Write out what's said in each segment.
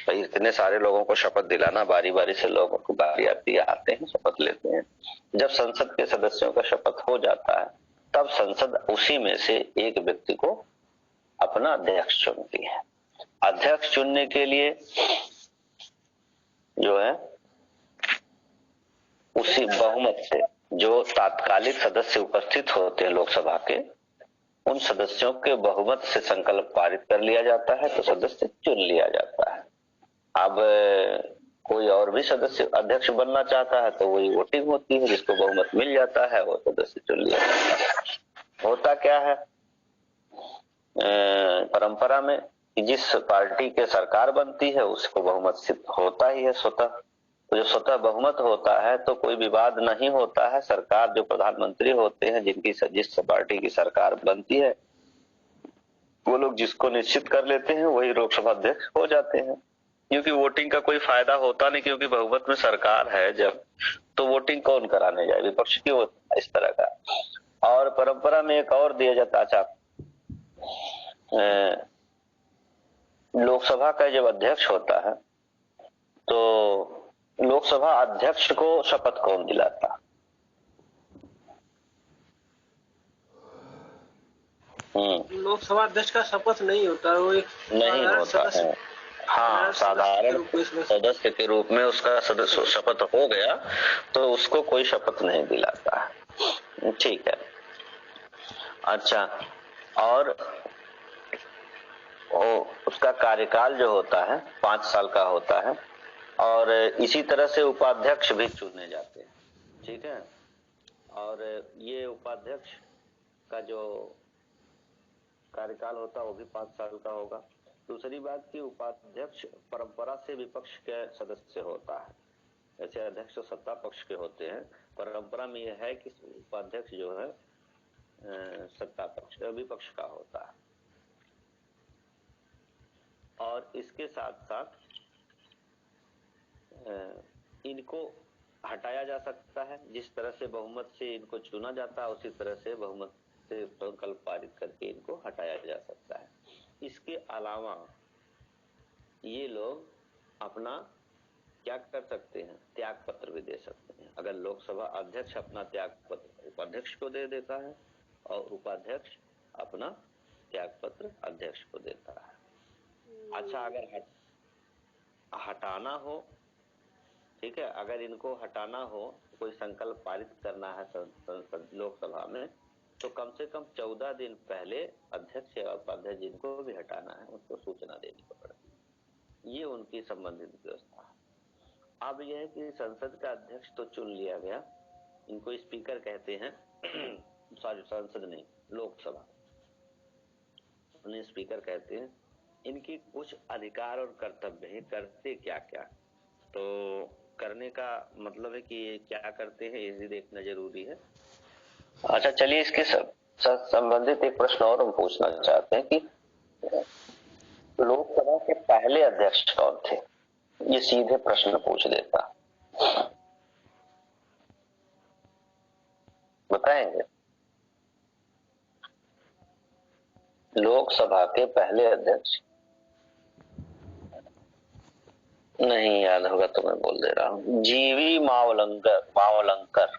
भाई इतने सारे लोगों को शपथ दिलाना, बारी बारी से लोगों को बारी आती है, आते हैं शपथ लेते हैं। जब संसद के सदस्यों का शपथ हो जाता है तब संसद उसी में से एक व्यक्ति को अपना अध्यक्ष चुनती है। अध्यक्ष चुनने के लिए जो है उसी बहुमत से जो तात्कालिक सदस्य उपस्थित होते हैं लोकसभा के, उन सदस्यों के बहुमत से संकल्प पारित कर लिया जाता है तो सदस्य चुन लिया जाता है। अब कोई और भी सदस्य अध्यक्ष बनना चाहता है तो वही वोटिंग होती है, जिसको बहुमत मिल जाता है वो सदस्य चुन लिया जाता है। होता क्या है परंपरा में, जिस पार्टी के सरकार बनती है उसको बहुमत सिद्ध होता ही है स्वतः। तो जो स्वतः बहुमत होता है तो कोई विवाद नहीं होता है। सरकार, जो प्रधानमंत्री होते हैं जिनकी जिस पार्टी की सरकार बनती है, वो लोग जिसको निश्चित कर लेते हैं वही लोकसभा अध्यक्ष हो जाते हैं। क्योंकि वोटिंग का कोई फायदा होता नहीं, क्योंकि बहुमत में सरकार है जब, तो वोटिंग कौन कराने जाए, विपक्ष क्यों होता इस तरह का। और परंपरा में एक और दिया जाता, अच्छा लोकसभा का जब अध्यक्ष होता है तो लोकसभा अध्यक्ष को शपथ कौन दिलाता? लोकसभा अध्यक्ष का शपथ नहीं होता, वो एक नहीं होता है। हाँ, साधारण सदस्य के रूप में उसका सदस्य शपथ हो गया तो उसको कोई शपथ नहीं दिलाता है। ठीक है। अच्छा, और उसका कार्यकाल जो होता है 5 साल का होता है, और इसी तरह से उपाध्यक्ष भी चुने जाते हैं। ठीक है। और ये उपाध्यक्ष का जो कार्यकाल होता है वो भी 5 साल का होगा। दूसरी बात कि उपाध्यक्ष परंपरा से विपक्ष के सदस्य होता है। ऐसे अध्यक्ष तो सत्ता पक्ष के होते हैं, परंपरा में यह है कि उपाध्यक्ष जो है सत्ता पक्ष विपक्ष का होता है। और इसके साथ साथ इनको हटाया जा सकता है। जिस तरह से बहुमत से इनको चुना जाता है उसी तरह से बहुमत से संकल्प पारित करके इनको हटाया जा सकता है। इसके अलावा ये लोग अपना क्या कर सकते हैं, त्याग पत्र भी दे सकते हैं। अगर लोकसभा अध्यक्ष अपना त्याग पत्र उपाध्यक्ष को दे देता है और उपाध्यक्ष अपना त्याग पत्र अध्यक्ष को देता है। अच्छा, अगर हटाना हो, ठीक है, अगर इनको हटाना हो, कोई संकल्प पारित करना है लोकसभा में, तो कम से कम 14 दिन पहले अध्यक्ष या उपाध्यक्ष जिनको भी हटाना है उनको सूचना देनी पड़ेगी। ये उनकी संबंधित व्यवस्था है। अब यह है कि संसद का अध्यक्ष तो चुन लिया गया, इनको स्पीकर कहते हैं सॉरी संसद नहीं, लोकसभा उन्हें स्पीकर कहते हैं। इनकी कुछ अधिकार और कर्तव्य है। करते क्या क्या, तो करने का मतलब है कि ये क्या करते हैं ये देखना जरूरी है। अच्छा, चलिए इसके संबंधित एक प्रश्न और हम पूछना चाहते हैं कि लोकसभा के पहले अध्यक्ष कौन थे? ये सीधे प्रश्न पूछ देता, बताएंगे? लोकसभा के पहले अध्यक्ष नहीं याद होगा तो मैं बोल दे रहा हूं। जीवी मावलंकर,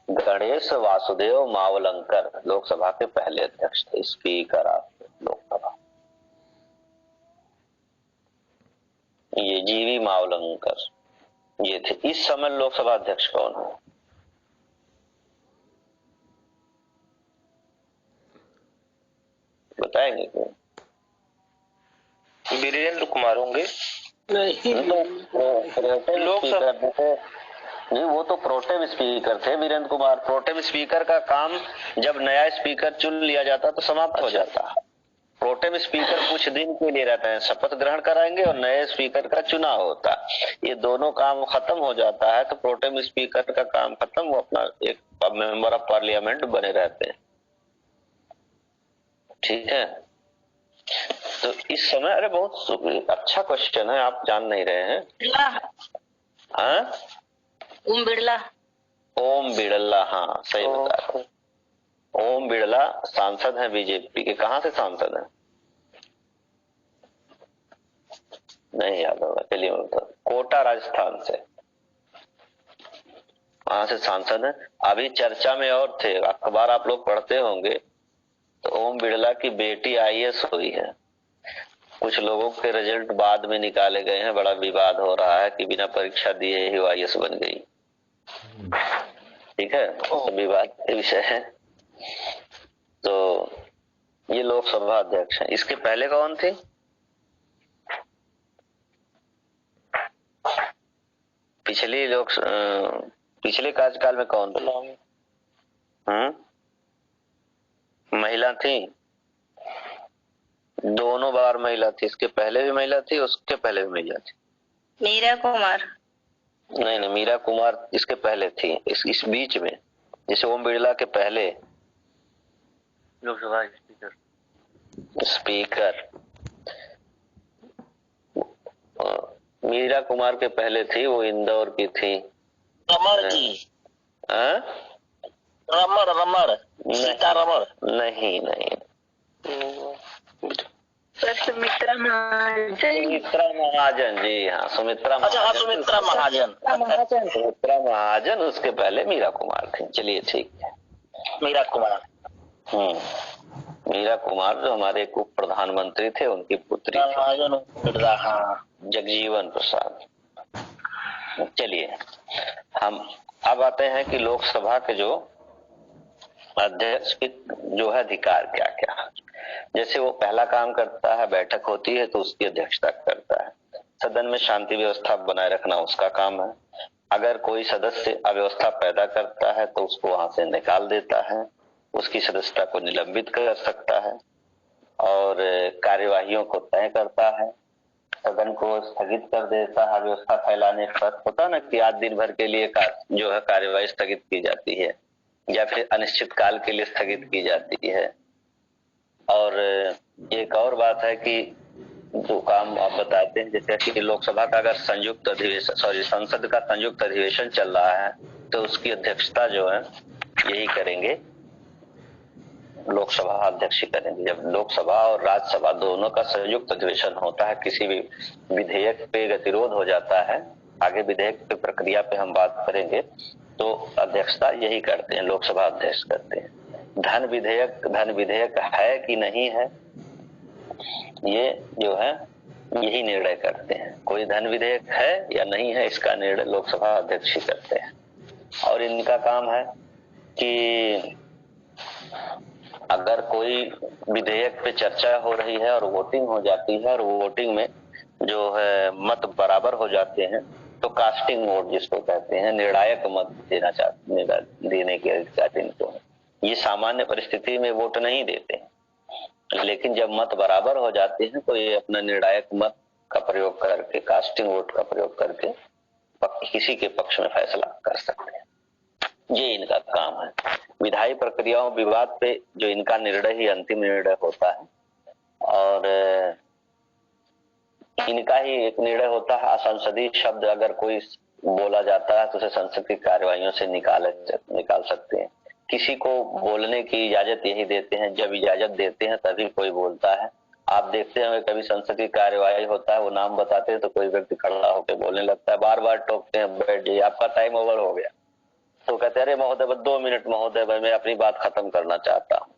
गणेश वासुदेव मावलंकर लोकसभा के पहले अध्यक्ष थे, स्पीकर ऑफ लोकसभा। ये जीवी मावलंकर ये थे। इस समय लोकसभा अध्यक्ष कौन है? बताएंगे क्या? वीरेंद्र कुमार होंगे? नहीं, लोकसभा नहीं, वो तो प्रोटेम स्पीकर थे वीरेंद्र कुमार। प्रोटेम स्पीकर का काम जब नया स्पीकर चुन लिया जाता तो समाप्त हो जाता। प्रोटेम स्पीकर कुछ दिन के लिए रहते हैं, शपथ ग्रहण कराएंगे और नए स्पीकर का चुनाव होता। ये दोनों काम खत्म हो जाता है तो प्रोटेम स्पीकर का काम खत्म, वो अपना एक मेंबर ऑफ पार्लियामेंट बने रहते हैं। ठीक है। तो इस समय, अरे बहुत अच्छा क्वेश्चन है, आप जान नहीं रहे हैं। हाँ, ओम बिड़ला। ओम बिड़ला, हाँ सही बता रहे। ओम बिड़ला सांसद हैं बीजेपी के। कहां से सांसद हैं? नहीं याद होगा, चलिए मैं बता, कोटा राजस्थान से, वहां से सांसद है। अभी चर्चा में और थे, अखबार आप लोग पढ़ते होंगे, तो ओम बिड़ला की बेटी आईएएस हुई है। कुछ लोगों के रिजल्ट बाद में निकाले गए हैं, बड़ा विवाद हो रहा है कि बिना परीक्षा दिए ही वो आईएएस बन गई। ठीक है, तो विवाद के विषय है। तो ये लोकसभा अध्यक्ष है। इसके पहले कौन थे? पिछले कार्यकाल में कौन थे? महिला थी, दोनों बार महिला थी। इसके पहले भी महिला थी, उसके पहले भी महिला थी। मीरा कुमार। नहीं, मीरा कुमार इसके पहले थी। इस बीच में, जैसे ओम बिड़ला के पहले लोकसभा स्पीकर मीरा कुमार के पहले थी, वो इंदौर की थी। रमण जी। रमण सीता रमण। नहीं, सुमित्रा महाजन जी, हाँ सुमित्रा महाजन। अच्छा, सुमित्रा महाजन। सुमित्रा महाजन, उसके पहले मीरा कुमार थी। चलिए ठीक है, मीरा कुमार। मीरा कुमार जो हमारे उप प्रधानमंत्री थे, उनकी पुत्री जगजीवन प्रसाद। चलिए, हम अब आते हैं कि लोकसभा के जो अध्यक्ष के जो है अधिकार क्या क्या। जैसे वो पहला काम करता है, बैठक होती है तो उसकी अध्यक्षता करता है। सदन में शांति व्यवस्था बनाए रखना उसका काम है। अगर कोई सदस्य अव्यवस्था पैदा करता है तो उसको वहां से निकाल देता है, उसकी सदस्यता को निलंबित कर सकता है और कार्यवाहियों को तय करता है, सदन को स्थगित कर देता है। व्यवस्था फैलाने पर होता ना कि आज दिन भर के लिए जो है कार्यवाही स्थगित की जाती है या फिर अनिश्चित काल के लिए स्थगित की जाती है। और एक और बात है कि जो काम आप बताते हैं, जैसे कि लोकसभा का अगर संसद का संयुक्त अधिवेशन चल रहा है तो उसकी अध्यक्षता जो है यही करेंगे, लोकसभा अध्यक्ष करेंगे। जब लोकसभा और राज्यसभा दोनों का संयुक्त अधिवेशन होता है, किसी भी विधेयक पे गतिरोध हो जाता है, आगे विधेयक पे प्रक्रिया पे हम बात करेंगे, तो अध्यक्षता यही करते हैं, लोकसभा अध्यक्ष करते हैं। धन विधेयक है कि नहीं है, ये जो है यही निर्णय करते हैं। कोई धन विधेयक है या नहीं है, इसका निर्णय लोकसभा अध्यक्ष ही करते हैं। और इनका काम है कि अगर कोई विधेयक पे चर्चा हो रही है और वोटिंग हो जाती है और वोटिंग में जो है मत बराबर हो जाते हैं तो कास्टिंग वोट जिसको कहते हैं, निर्णायक मत देने के अधिकार इनको है। ये सामान्य परिस्थिति में वोट नहीं देते हैं, लेकिन जब मत बराबर हो जाते हैं तो ये अपना निर्णायक मत का प्रयोग करके, कास्टिंग वोट का प्रयोग करके किसी के पक्ष में फैसला कर सकते हैं। ये इनका काम है। विधायी प्रक्रियाओं विवाद पे जो इनका निर्णय ही अंतिम निर्णय होता है और इनका ही एक निर्णय होता है। असंसदीय शब्द अगर कोई बोला जाता है तो उसे संसद की कार्यवाहियों से निकाल सकते हैं। किसी को बोलने की इजाजत यही देते हैं, जब इजाजत देते हैं तभी कोई बोलता है। आप देखते हैं कभी संसद की कार्यवाही होता है, वो नाम बताते हैं तो कोई व्यक्ति खड़ा होकर बोलने लगता है, बार बार टोकते हैं, बैठ जाइए आपका टाइम ओवर हो गया, तो कहते हैं अरे महोदय 2 मिनट महोदय, मैं अपनी बात खत्म करना चाहता हूँ।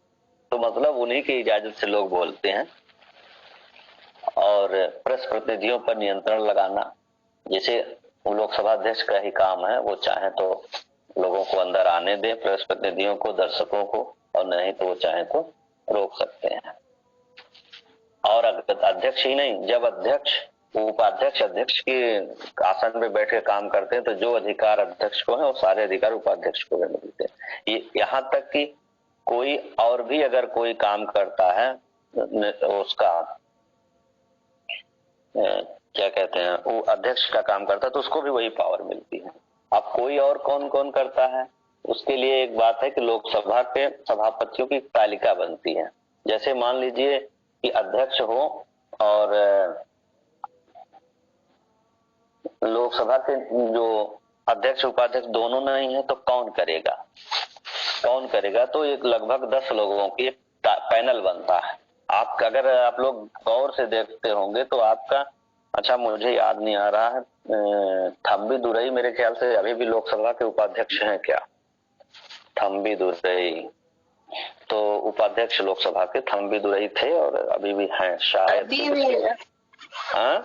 तो मतलब उन्हीं की इजाजत से लोग बोलते हैं। और प्रेस प्रतिनिधियों पर नियंत्रण लगाना, जैसे वो लोकसभा अध्यक्ष का ही काम है, वो चाहे तो लोगों को अंदर आने दें, प्रेस प्रतिनिधियों को, दर्शकों को, और नहीं तो वो चाहे तो रोक सकते हैं। और अध्यक्ष ही नहीं, जब अध्यक्ष उपाध्यक्ष अध्यक्ष के आसन पे बैठ के काम करते हैं तो जो अधिकार अध्यक्ष को है वो सारे अधिकार उपाध्यक्ष को भी मिलते हैं। ये यहाँ तक कि कोई और भी अगर कोई काम करता है उसका क्या कहते हैं, वो अध्यक्ष का काम करता है तो उसको भी वही पावर मिलती है। अब कोई और कौन कौन करता है, उसके लिए एक बात है कि लोकसभा के सभापतियों की तालिका बनती है। जैसे मान लीजिए कि अध्यक्ष हो और लोकसभा के जो अध्यक्ष उपाध्यक्ष दोनों नहीं है तो कौन करेगा, तो एक लगभग 10 लोगों की एक पैनल बनता है। अगर आप लोग गौर से देखते होंगे तो आपका अच्छा, मुझे याद नहीं आ रहा है, थम्बी दुरई मेरे ख्याल से अभी भी लोकसभा के उपाध्यक्ष हैं क्या? थम्बी दुरई तो उपाध्यक्ष लोकसभा के थम्बी दुरई थे और अभी भी हैं शायद। अभी भी है। हाँ,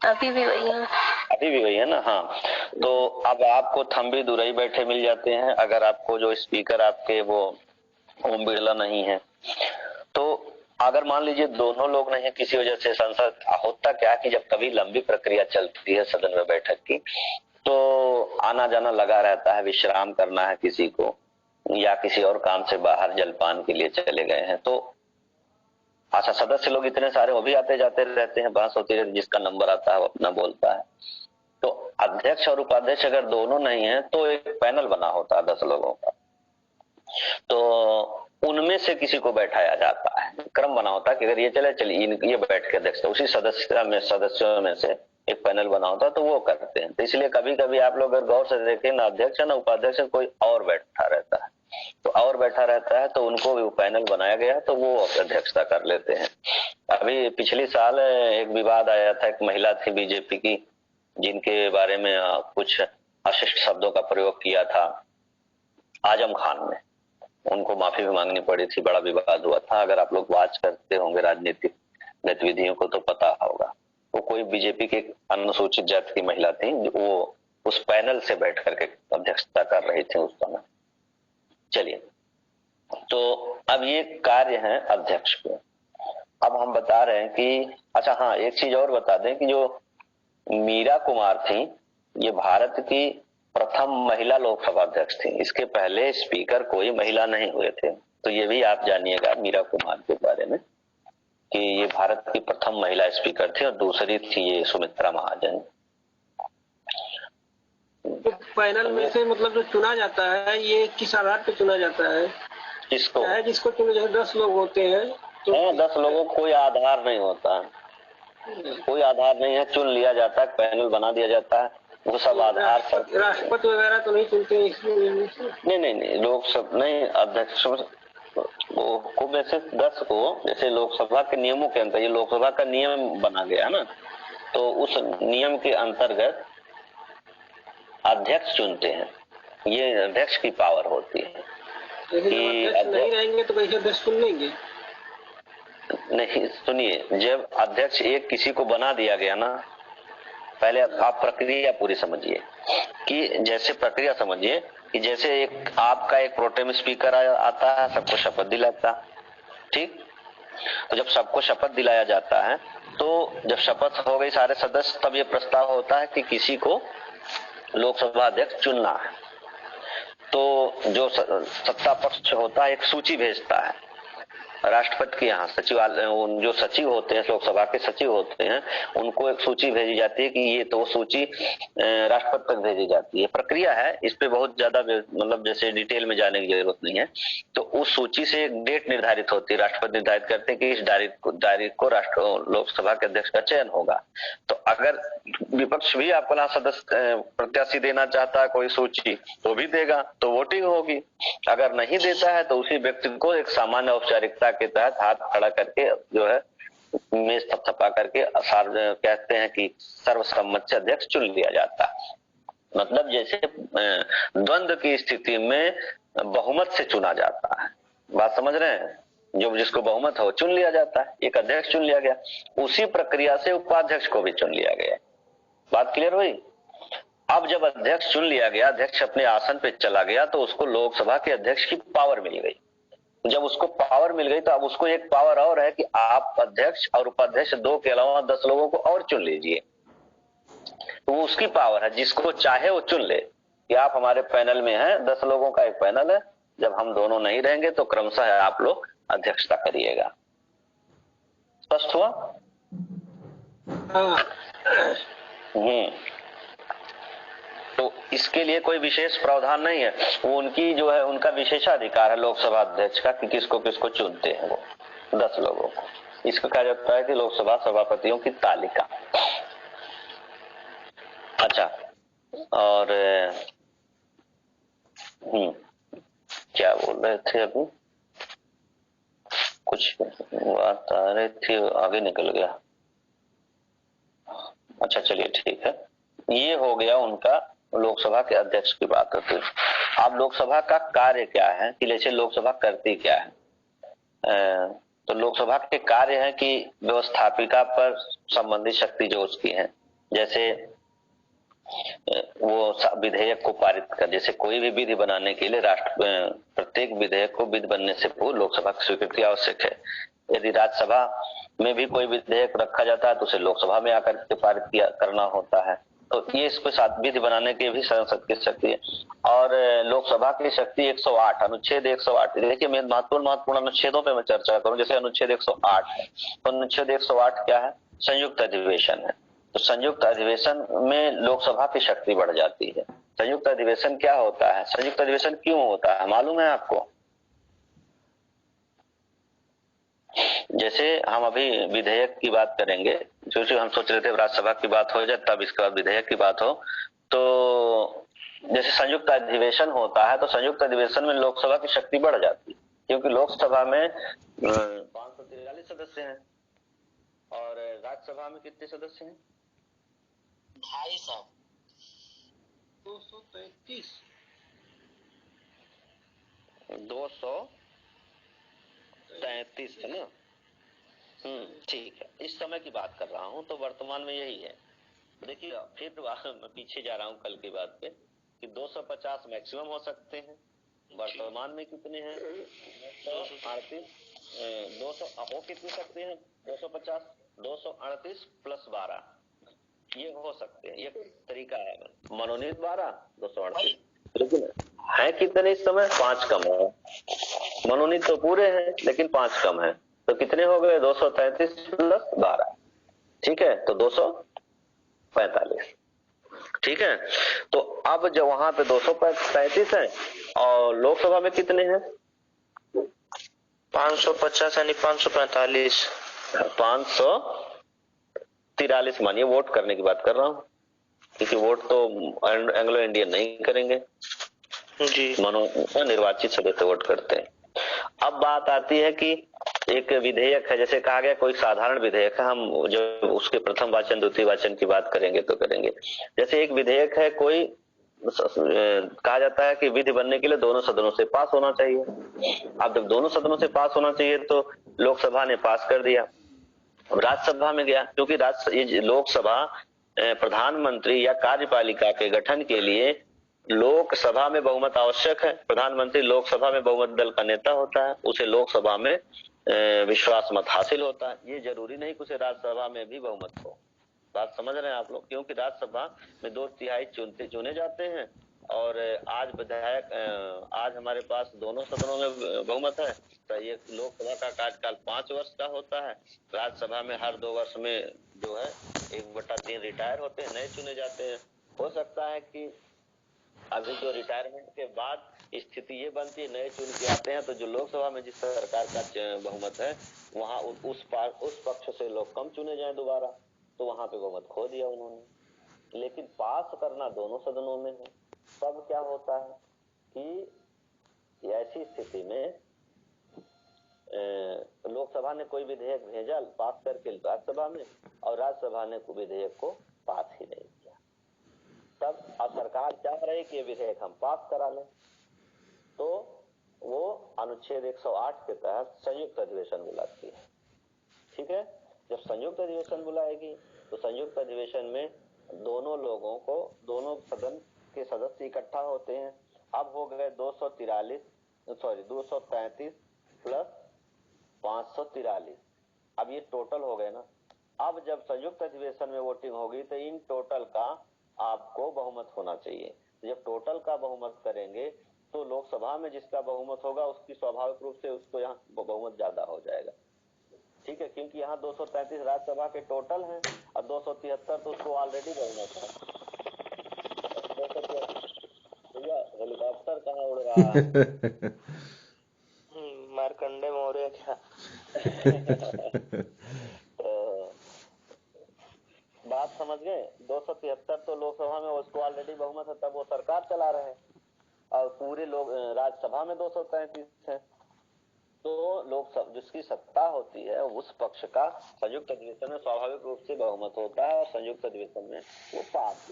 अभी भी वही है। अभी भी वही है ना। हाँ, तो अब आपको थम्बी दुरई बैठे मिल जाते हैं। अगर आपको जो स्पीकर आपके वो ओम बिरला नहीं है, तो अगर मान लीजिए दोनों लोग नहीं, किसी वजह से संसद, होता क्या कि जब कभी लंबी प्रक्रिया चलती है सदन में बैठक की, तो आना जाना लगा रहता है, विश्राम करना है किसी को, या किसी और काम से बाहर जलपान के लिए चले गए हैं, तो अच्छा, सदस्य लोग इतने सारे वो भी आते जाते रहते हैं, बहस होती रहती है, जिसका नंबर आता है वो अपना बोलता है। तो अध्यक्ष और उपाध्यक्ष अगर दोनों नहीं है तो एक पैनल बना होता है 10 लोगों का, तो उनमें से किसी को बैठाया जाता है। क्रम बना होता है कि अगर ये चलिए ये बैठ के अध्यक्ष, उसी सदस्यों में से एक पैनल बना होता है, तो वो करते हैं। तो इसलिए कभी कभी आप लोग अगर गौर से देखें, ना अध्यक्ष ना उपाध्यक्ष, कोई और बैठा रहता है, तो और बैठा रहता है तो उनको भी पैनल बनाया गया, तो वो अध्यक्षता कर लेते हैं। अभी पिछले साल एक विवाद आया था, एक महिला थी बीजेपी की, जिनके बारे में कुछ अशिष्ट शब्दों का प्रयोग किया था आजम खान ने, उनको माफी भी मांगनी पड़ी थी, बड़ा विवाद हुआ था। अगर आप लोग वॉच करते होंगे राजनीतिक गतिविधियों को तो पता होगा। वो कोई बीजेपी के अनुसूचित जाति की महिला थी, वो उस पैनल से बैठ करके अध्यक्षता कर रही थी उस समय। चलिए, तो अब ये कार्य है अध्यक्ष के। अब हम बता रहे हैं कि अच्छा हाँ, एक चीज और बता दें कि जो मीरा कुमार थी, ये भारत की प्रथम महिला लोकसभा अध्यक्ष थी। इसके पहले स्पीकर कोई महिला नहीं हुए थे, तो ये भी आप जानिएगा मीरा कुमार के बारे में कि ये भारत की प्रथम महिला स्पीकर थी, और दूसरी थी ये सुमित्रा महाजन। तो पैनल में से मतलब जो चुना जाता है, ये किस आधार पे चुना जाता है? किसको? जिसको चुने, जैसे 10 लोग होते हैं तो 10 लोगों को कोई आधार नहीं होता है, कोई आधार नहीं है, चुन लिया जाता है, पैनल बना दिया जाता है, वो सब आधार पर। राष्ट्रपति वगैरह तो नहीं चुनते इसमें? नहीं, लोग सब नहीं, अध्यक्ष को में से 10 को, जैसे लोकसभा के नियमों के अंतर्गत, ये लोकसभा का नियम बना गया ना, तो उस नियम के अंतर्गत अध्यक्ष चुनते हैं। ये अध्यक्ष की पावर होती है कि अध्यक्ष नहीं रहेंगे तो कैसे अध्यक्ष चुन लेंगे? नहीं, सुनिए, जब अध्यक्ष एक किसी को बना दिया गया ना, पहले आप प्रक्रिया पूरी समझिए, कि जैसे प्रक्रिया समझिए कि जैसे एक आपका एक प्रोटेम स्पीकर आता है, सबको शपथ दिलाता, ठीक? तो जब सबको शपथ दिलाया जाता है, तो जब शपथ हो गई सारे सदस्य, तब ये प्रस्ताव होता है कि किसी को लोकसभा अध्यक्ष चुनना है। तो जो सत्ता पक्ष होता है एक सूची भेजता है राष्ट्रपति के यहाँ, सचिवालय, जो सचिव होते हैं, लोकसभा के सचिव होते हैं, उनको एक सूची भेजी जाती है कि ये, तो सूची राष्ट्रपति तक भेजी जाती है। प्रक्रिया है, इस पे बहुत ज्यादा मतलब जैसे डिटेल में जाने की जरूरत नहीं है। तो उस सूची से एक डेट निर्धारित होती है, राष्ट्रपति निर्धारित करते हैं कि इस तारीख को लोकसभा के अध्यक्ष का चयन होगा। तो अगर विपक्ष भी आपको ना सदस्य प्रत्याशी देना चाहता है कोई सूची, तो भी देगा, तो वोटिंग होगी। अगर नहीं देता है तो उसी व्यक्ति को एक सामान्य औपचारिकता के तहत हाथ खड़ा करके, जो है मेज थपथपा करके, कहते हैं कि सर्वसम्मत से अध्यक्ष चुन लिया जाता। मतलब जैसे द्वंद्व की स्थिति में बहुमत से चुना जाता है, बात समझ रहे हैं? जो जिसको बहुमत हो चुन लिया जाता है, एक अध्यक्ष चुन लिया गया, उसी प्रक्रिया से उपाध्यक्ष को भी चुन लिया गया। बात क्लियर हुई? अब जब अध्यक्ष चुन लिया गया, अध्यक्ष अपने आसन पे चला गया, तो उसको लोकसभा के अध्यक्ष की पावर मिल गई। जब उसको पावर मिल गई, तो अब उसको एक पावर और है कि आप अध्यक्ष और उपाध्यक्ष 2 के अलावा 10 लोगों को और चुन लीजिए। तो वो उसकी पावर है, जिसको चाहे वो चुन ले कि आप हमारे पैनल में हैं, 10 लोगों का एक पैनल है, जब हम दोनों नहीं रहेंगे तो क्रमशः आप लोग अध्यक्षता करिएगा। स्पष्ट हुआ? तो इसके लिए कोई विशेष प्रावधान नहीं है, वो उनकी जो है, उनका विशेषाधिकार है लोकसभा अध्यक्ष का कि किसको किसको चुनते हैं वो 10 लोगों को। इसको कहा जाता है कि लोकसभा सभापतियों की तालिका। अच्छा, और क्या बोल रहे थे अभी? कुछ बात आ रही थी, आगे निकल गया। अच्छा चलिए ठीक है, ये हो गया उनका लोकसभा के अध्यक्ष की बात होती है। अब लोकसभा का कार्य क्या है कि जैसे लोकसभा करती क्या है, तो लोकसभा के कार्य है कि व्यवस्थापिका पर संबंधित शक्ति जो उसकी है, जैसे वो विधेयक को पारित कर, जैसे कोई भी विधि बनाने के लिए प्रत्येक विधेयक को विधि बनने से पूर्व लोकसभा की स्वीकृति आवश्यक है। यदि राज्यसभा में भी कोई विधेयक रखा जाता है तो उसे लोकसभा में आकर के पारित करना होता है। तो ये इसके साथ विधि बनाने की भी संसद की शक्ति है। और लोकसभा की शक्ति 108 अनुच्छेद 108, देखिए मैं महत्वपूर्ण अनुच्छेदों पे मैं चर्चा करूं। जैसे अनुच्छेद 108 है, तो अनुच्छेद 108 क्या है, संयुक्त अधिवेशन है। तो संयुक्त अधिवेशन में लोकसभा की शक्ति बढ़ जाती है। संयुक्त अधिवेशन क्या होता है, संयुक्त अधिवेशन क्यों होता है मालूम है आपको? जैसे हम अभी विधेयक की बात करेंगे, जो हम सोच रहे थे राज्यसभा की बात हो जाए तब इसके बाद विधेयक की बात हो, तो जैसे संयुक्त अधिवेशन होता है तो संयुक्त अधिवेशन में लोकसभा की शक्ति बढ़ जाती है, क्योंकि लोकसभा में 543 सदस्य हैं और राज्यसभा में कितने सदस्य हैं? 233 233 है ना। ठीक है, इस समय की बात कर रहा हूँ, तो वर्तमान में यही है। देखिए फिर मैं पीछे जा रहा हूँ कल की बात पे कि 250 मैक्सिमम हो सकते हैं। वर्तमान में कितने हैं? 238। 200 हो कितने सकते हैं? 250, 238 प्लस 12 ये हो सकते हैं। ये तरीका है मनोनीत 12, 238, लेकिन है कितने इस समय? 5 कम है। मनोनीत तो पूरे हैं लेकिन 5 कम है, तो कितने हो गए? 233 प्लस 12, ठीक है, तो 245। ठीक है, तो अब जब वहां पे 235 है और लोकसभा में कितने हैं? 550 यानी 545, 543 मानिए। वोट करने की बात कर रहा हूँ, क्योंकि वोट तो एंग्लो इंडियन नहीं करेंगे जी, निर्वाचित सदस्य वोट करते हैं। अब बात आती है कि एक विधेयक है, जैसे कहा गया कोई साधारण विधेयक है, हम जो उसके प्रथम वाचन द्वितीय वाचन की बात करेंगे तो करेंगे। जैसे एक विधेयक है कोई, कहा जाता है कि विधि बनने के लिए दोनों सदनों से पास होना चाहिए। अब जब दोनों सदनों से पास होना चाहिए तो लोकसभा ने पास कर दिया, राज्यसभा में गया, क्योंकि लोकसभा प्रधानमंत्री या कार्यपालिका के गठन के लिए लोकसभा में बहुमत आवश्यक है। प्रधानमंत्री लोकसभा में बहुमत दल का नेता होता है, उसे लोकसभा में विश्वास मत हासिल होता है। ये जरूरी नहीं कि उसे राज्यसभा में भी बहुमत हो। बात समझ रहे हैं आप लोग? क्योंकि राज्यसभा में 2/3 चुने जाते हैं और आज विधायक आज हमारे पास दोनों सदनों में बहुमत है, तो ये लोकसभा का कार्यकाल 5 वर्ष का होता है। राज्यसभा में हर 2 वर्ष में जो है 1/3 रिटायर होते हैं, नए चुने जाते हैं। हो सकता है कि अभी जो रिटायरमेंट के बाद स्थिति ये बनती है, नए चुन के आते हैं, तो जो लोकसभा में जिस सरकार का बहुमत है वहां उस पक्ष से लोग कम चुने जाए दोबारा, तो वहां पे बहुमत खो दिया उन्होंने। लेकिन पास करना दोनों सदनों में है। तब क्या होता है कि ऐसी स्थिति में लोकसभा ने कोई विधेयक भेजा पास करके राज्यसभा में, और राज्यसभा ने विधेयक को पास ही नहीं किया। तब अब सरकार चाह रही कि ये विधेयक हम पास करा लें, तो वो अनुच्छेद 108 के तहत संयुक्त अधिवेशन बुलाती है। ठीक है, जब संयुक्त अधिवेशन बुलाएगी तो संयुक्त अधिवेशन में दोनों लोगों को, दोनों सदन के सदस्य इकट्ठा होते हैं। अब हो गए 233 प्लस 543, अब ये टोटल हो गए ना। अब जब संयुक्त अधिवेशन में वोटिंग होगी तो इन टोटल का आपको बहुमत होना चाहिए। जब टोटल का बहुमत करेंगे तो लोकसभा में जिसका बहुमत होगा उसकी स्वाभाविक रूप से उसको यहाँ बहुमत ज्यादा हो जाएगा। ठीक है, क्योंकि यहाँ 233 राज्यसभा के टोटल हैं और 273 तो उसको ऑलरेडी बहुमत है। हेलीकॉप्टर कहाँ उड़ रहा है? मार्कंडे मौर्य क्या? बात समझ गए? 273 तो लोकसभा में उसको ऑलरेडी बहुमत है, तब वो सरकार चला रहे हैं, और पूरे लोग राज्यसभा में 233 है। तो लोकसभा जिसकी सत्ता होती है उस पक्ष का संयुक्त अधिवेशन में स्वाभाविक रूप से बहुमत होता है और संयुक्त अधिवेशन में वो पास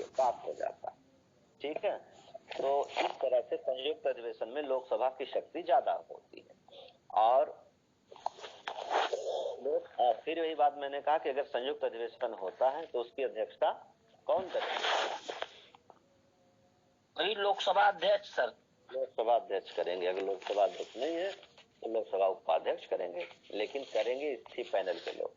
हो जाता है। ठीक है, तो इस तरह से संयुक्त अधिवेशन में लोकसभा की शक्ति ज्यादा होती है। और फिर वही बात मैंने कहा कि अगर संयुक्त अधिवेशन होता है तो उसकी अध्यक्षता कौन करेगा? वही लोकसभा अध्यक्ष सर। लोकसभा अध्यक्ष करेंगे। अगर लोकसभा अध्यक्ष नहीं है तो लोकसभा उपाध्यक्ष करेंगे, लेकिन करेंगे इसी पैनल के लोग।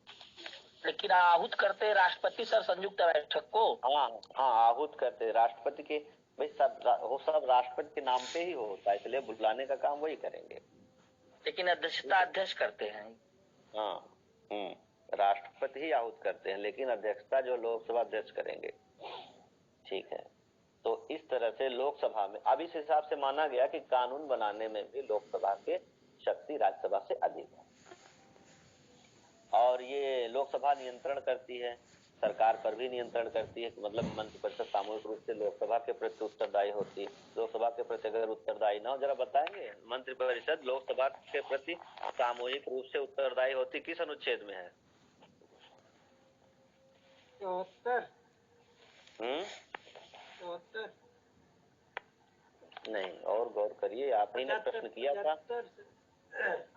लेकिन आहूत करते राष्ट्रपति सर संयुक्त बैठक को। हाँ, आहूत करते राष्ट्रपति के। भाई सब राष्ट्रपति के नाम पे ही होता है, इसलिए बुलाने का काम वही करेंगे। लेकिन अध्यक्षता अध्यक्ष करते हैं। हाँ, राष्ट्रपति ही आहूत करते हैं, लेकिन अध्यक्षता जो लोकसभा अध्यक्ष करेंगे। ठीक है, तो इस तरह से लोकसभा में अब इस हिसाब से माना गया कि कानून बनाने में भी लोकसभा के शक्ति राज्यसभा से अधिक है। और ये लोकसभा नियंत्रण करती है, सरकार पर भी नियंत्रण करती है। मतलब मंत्रिपरिषद सामूहिक रूप से लोकसभा के प्रति उत्तरदायी होती है। लोकसभा के प्रति अगर उत्तरदायी ना हो, जरा बताएंगे, मंत्रिपरिषद लोकसभा के प्रति सामूहिक रूप से उत्तरदायी होती किस अनुच्छेद में है? 74 नहीं, और गौर करिए, आप ही ने प्रश्न किया था।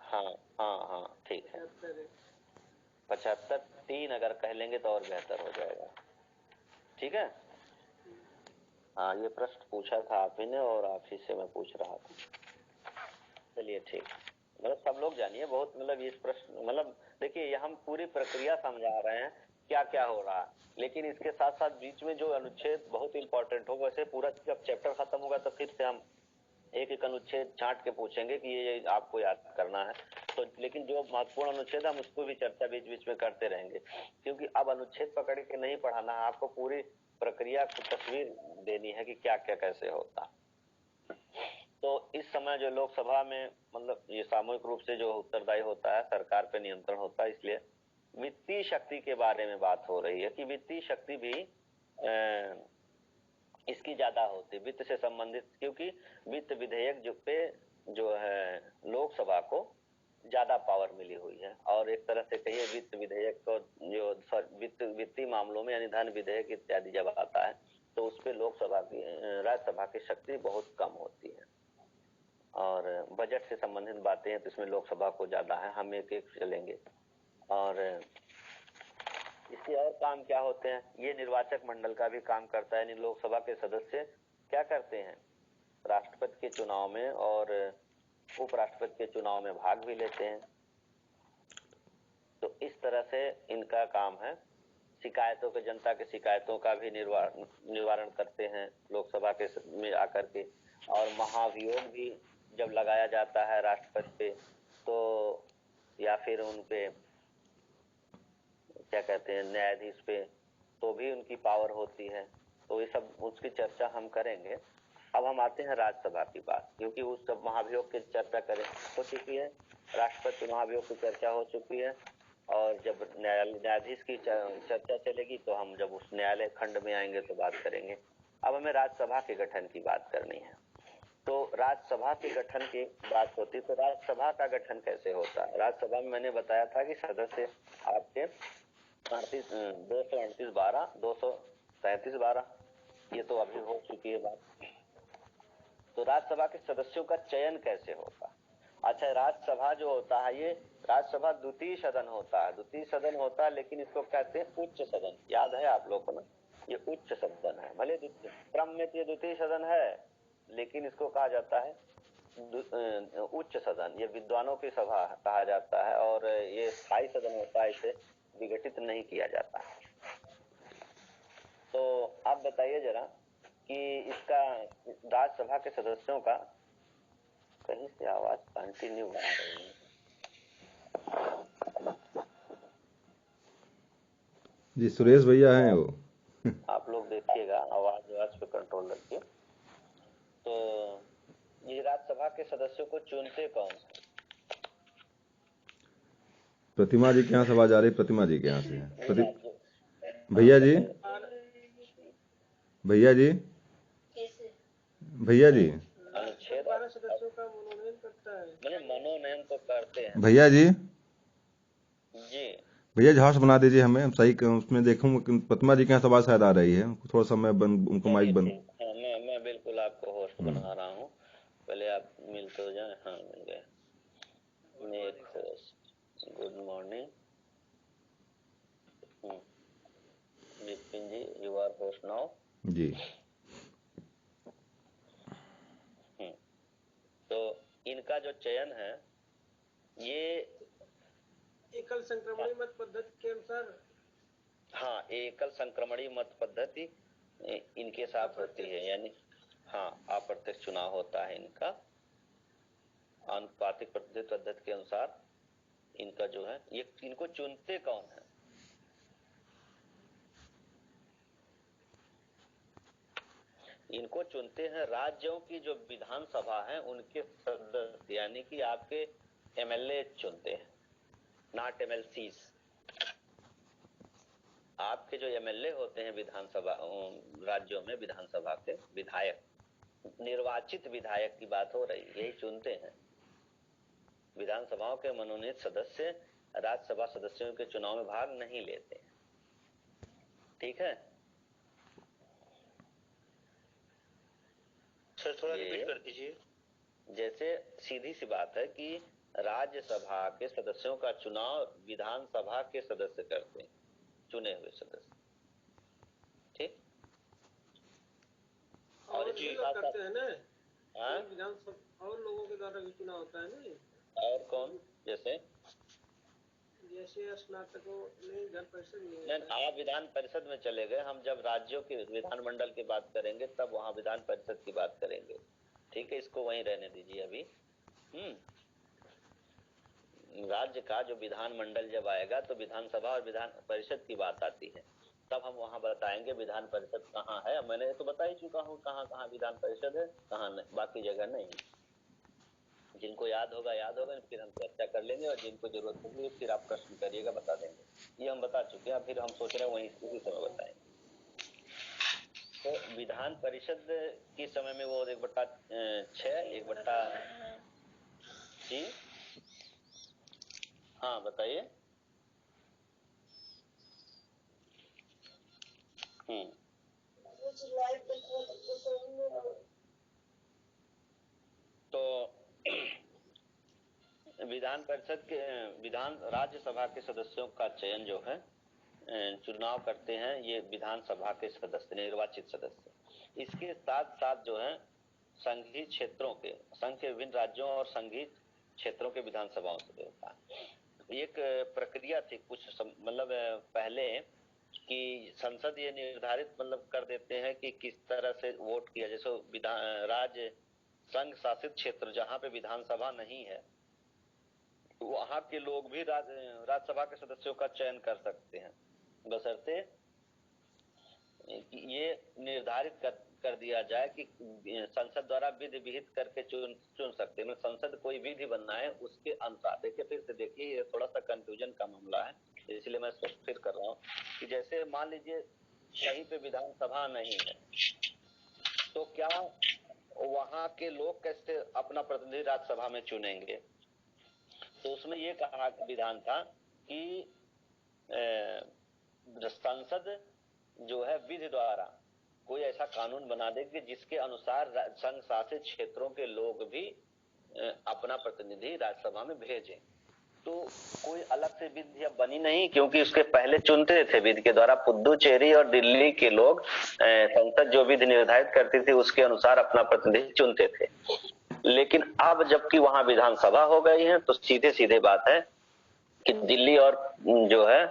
हाँ, ठीक है, 75(3) अगर कह लेंगे तो और बेहतर हो जाएगा। ठीक है, हाँ, ये प्रश्न पूछा था आप ही ने और आप ही से मैं पूछ रहा था। चलिए ठीक, मतलब सब लोग जानिए, बहुत मतलब इस प्रश्न मतलब देखिए, ये हम पूरी प्रक्रिया समझा रहे हैं क्या क्या हो रहा है, लेकिन इसके साथ साथ बीच में जो अनुच्छेद बहुत इंपॉर्टेंट हो, वैसे पूरा जब चैप्टर खत्म होगा तो फिर से हम एक एक अनुच्छेद छांट के पूछेंगे कि ये आपको याद करना है। तो लेकिन जो महत्वपूर्ण अनुच्छेद हम उसको भी चर्चा बीच बीच में करते रहेंगे, क्योंकि अब अनुच्छेद पकड़ के नहीं पढ़ाना है, आपको पूरी प्रक्रिया की तस्वीर देनी है कि क्या क्या कैसे होता। तो इस समय जो लोकसभा में मतलब ये सामूहिक रूप से जो उत्तरदायी होता है, सरकार पे नियंत्रण होता है, इसलिए वित्तीय शक्ति के बारे में बात हो रही है कि वित्तीय शक्ति भी इसकी ज्यादा होती है, वित्त से संबंधित, क्योंकि वित्त विधेयक जो है लोकसभा को ज्यादा पावर मिली हुई है। और एक तरह से कहिए वित्त विधेयक को जो वित्तीय मामलों में यानी धन विधेयक इत्यादि जब आता है तो उस पर लोकसभा की राज्यसभा की शक्ति बहुत कम होती है। और बजट से संबंधित बातें हैं तो इसमें लोकसभा को ज्यादा है। हम एक एक चलेंगे। और इसके और काम क्या होते हैं, ये निर्वाचक मंडल का भी काम करता है। लोकसभा के सदस्य क्या करते हैं, राष्ट्रपति के चुनाव में और उपराष्ट्रपति के चुनाव में भाग भी लेते हैं। तो इस तरह से इनका काम है। शिकायतों के, जनता के शिकायतों का भी निवारण करते हैं लोकसभा के में आकर के। और महाभियोग भी जब लगाया जाता है राष्ट्रपति पे तो या फिर उनपे क्या कहते हैं न्यायाधीश पे, तो भी उनकी पावर होती है। तो ये सब उसकी चर्चा हम करेंगे। अब हम आते हैं राज्यसभा की बात, क्योंकि उस सब महाभियोग की चर्चा हो चुकी है, राष्ट्रपति महाभियोग की चर्चा हो चुकी है। और जब न्यायाधीश की चर्चा चलेगी तो हम जब उस न्यायालय खंड में आएंगे तो बात करेंगे। अब हमें राज्यसभा के गठन की बात करनी है। तो राज्यसभा के गठन की बात होती, तो राज्यसभा का गठन कैसे होता है? राज्यसभा में मैंने बताया था कि सदस्य आपके 238(12), 237(12), ये तो अभी हो चुकी है बात। तो राज्यसभा के सदस्यों का चयन कैसे होता? अच्छा, राज्यसभा जो होता है, ये राज्यसभा द्वितीय सदन होता है। द्वितीय सदन होता है, लेकिन इसको कहते हैं उच्च सदन। याद है आप लोग को ना, ये उच्च सदन है। भले क्रम में तो ये द्वितीय सदन है, लेकिन इसको कहा जाता है उच्च सदन। ये विद्वानों की सभा कहा जाता है और ये स्थायी सदन होता है, इसे विघटित नहीं किया जाता। तो आप बताइए जरा कि इसका राज्यसभा के सदस्यों का, कहीं से आवाज कंटिन्यू आ रही है। जी सुरेश भैया हैं वो। आप लोग देखिएगा, आवाज पे कंट्रोल रखिए। तो ये राज्यसभा के सदस्यों को चुनते कौन? प्रतिमा जी के यहाँ से आवाज आ रही, प्रतिमा जी के यहाँ से भैया जी, भैया जी, भैया जी, अनुच्छेद 12 सदस्यों का मनोनयन करता है। मनोनयन तो तो करते हैं। भैया जी, जी भैया झांस बना दीजिए हमें, हम सही उसमें देखूँ कि प्रतिमा जी के यहाँ से आवाज शायद आ रही है, थोड़ा सा मैं बंद, उनको चलिए माइक बंद। ठीक, हाँ मैं बिल्कुल आपको होस्ट बना रहा हूँ, पहले आप मिल तो जाए। हाँ मिल गए। Next, good morning Vipin ji, you are host now ji. तो इनका जो चयन है ये एकल संक्रमणी मत पद्धति के अनुसार, हाँ एकल संक्रमणी मत पद्धति इनके साथ होती है, यानी हाँ अप्रत्यक्ष चुनाव होता है इनका। आनुपातिक प्रतिनिधित्व पद्धति के अनुसार इनका जो है, ये इनको चुनते कौन है? इनको चुनते हैं राज्यों की जो विधानसभा है उनके सदस्य, यानी कि आपके एमएलए चुनते हैं, नॉट एमएलसीज। आपके जो एमएलए होते हैं विधानसभा राज्यों में, विधानसभा के विधायक, निर्वाचित विधायक की बात हो रही, यही चुनते हैं। विधानसभाओं के मनोनीत सदस्य राज्यसभा सदस्यों के चुनाव में भाग नहीं लेते। ठीक है, सर थोड़ा रिपीट कर दीजिए। जैसे सीधी सी बात है कि राज्यसभा के सदस्यों का चुनाव विधानसभा के सदस्य करते हैं, चुने हुए सदस्य। ठीक, और भी लोग करते हैं ना, हाँ विधानसभा और लोगों के द्वारा भी चुनाव होता है ना। और कौन? जैसे स्नातकों नहीं, विधान परिषद में नहीं, आप विधान परिषद में चले गए, हम जब राज्यों के विधानमंडल की बात करेंगे तब वहाँ विधान परिषद की बात करेंगे। ठीक है, इसको वहीं रहने दीजिए अभी। राज्य का जो विधानमंडल जब आएगा तो विधानसभा और विधान परिषद की बात आती है, तब हम वहाँ बताएंगे विधान परिषद कहाँ है। मैंने तो बता ही चुका हूँ कहाँ कहाँ विधान परिषद है, कहाँ नहीं, बाकी जगह नहीं। जिनको याद होगा फिर हम चर्चा कर लेंगे, और जिनको जरूरत होगी फिर आप प्रश्न करिएगा, बता देंगे। ये हम बता चुके हैं, फिर हम सोच रहे हैं वहीं उसी समय बताएंगे। तो विधान परिषद के समय में वो 1/6 1/, जी हाँ बताइए। तो विधान परिषद के राज्यसभा के सदस्यों का चयन जो है, चुनाव करते हैं ये विधानसभा के सदस्य, निर्वाचित सदस्य। इसके साथ साथ जो है संघीय क्षेत्रों के, संघ के विभिन्न राज्यों और संघीय क्षेत्रों के विधानसभाओं से होता है। एक प्रक्रिया थी कुछ मतलब पहले, कि संसद ये निर्धारित मतलब कर देते हैं कि किस तरह से वोट किया। जैसे राज्य संघ शासित क्षेत्र जहाँ पे विधानसभा नहीं है, वहां के लोग भी राज्यसभा के सदस्यों का चयन कर सकते हैं, बशर्ते ये निर्धारित कर दिया जाए कि संसद द्वारा विधि विहित करके चुन सकते हैं। संसद कोई विधि बनना है उसके अनुसार। देखिए फिर से देखिए, ये थोड़ा सा कंफ्यूजन का मामला है, इसलिए मैं फिर कर रहा हूँ कि जैसे मान लीजिए कहीं पे विधानसभा नहीं है, तो क्या वहां के लोग कैसे अपना प्रतिनिधि राज्यसभा में चुनेंगे? तो उसमें ये कहा विधान था कि संसद जो है विधि द्वारा कोई ऐसा कानून बना दे कि जिसके अनुसार संघ शासित क्षेत्रों के लोग भी अपना प्रतिनिधि राज्यसभा में भेजें। तो कोई अलग से विधि अब बनी नहीं, क्योंकि उसके पहले चुनते थे विधि के द्वारा। पुडुचेरी और दिल्ली के लोग संसद जो विधि निर्धारित करती थी उसके अनुसार अपना प्रतिनिधि चुनते थे। लेकिन अब जबकि वहां विधानसभा हो गई है, तो सीधे सीधे बात है कि दिल्ली और जो है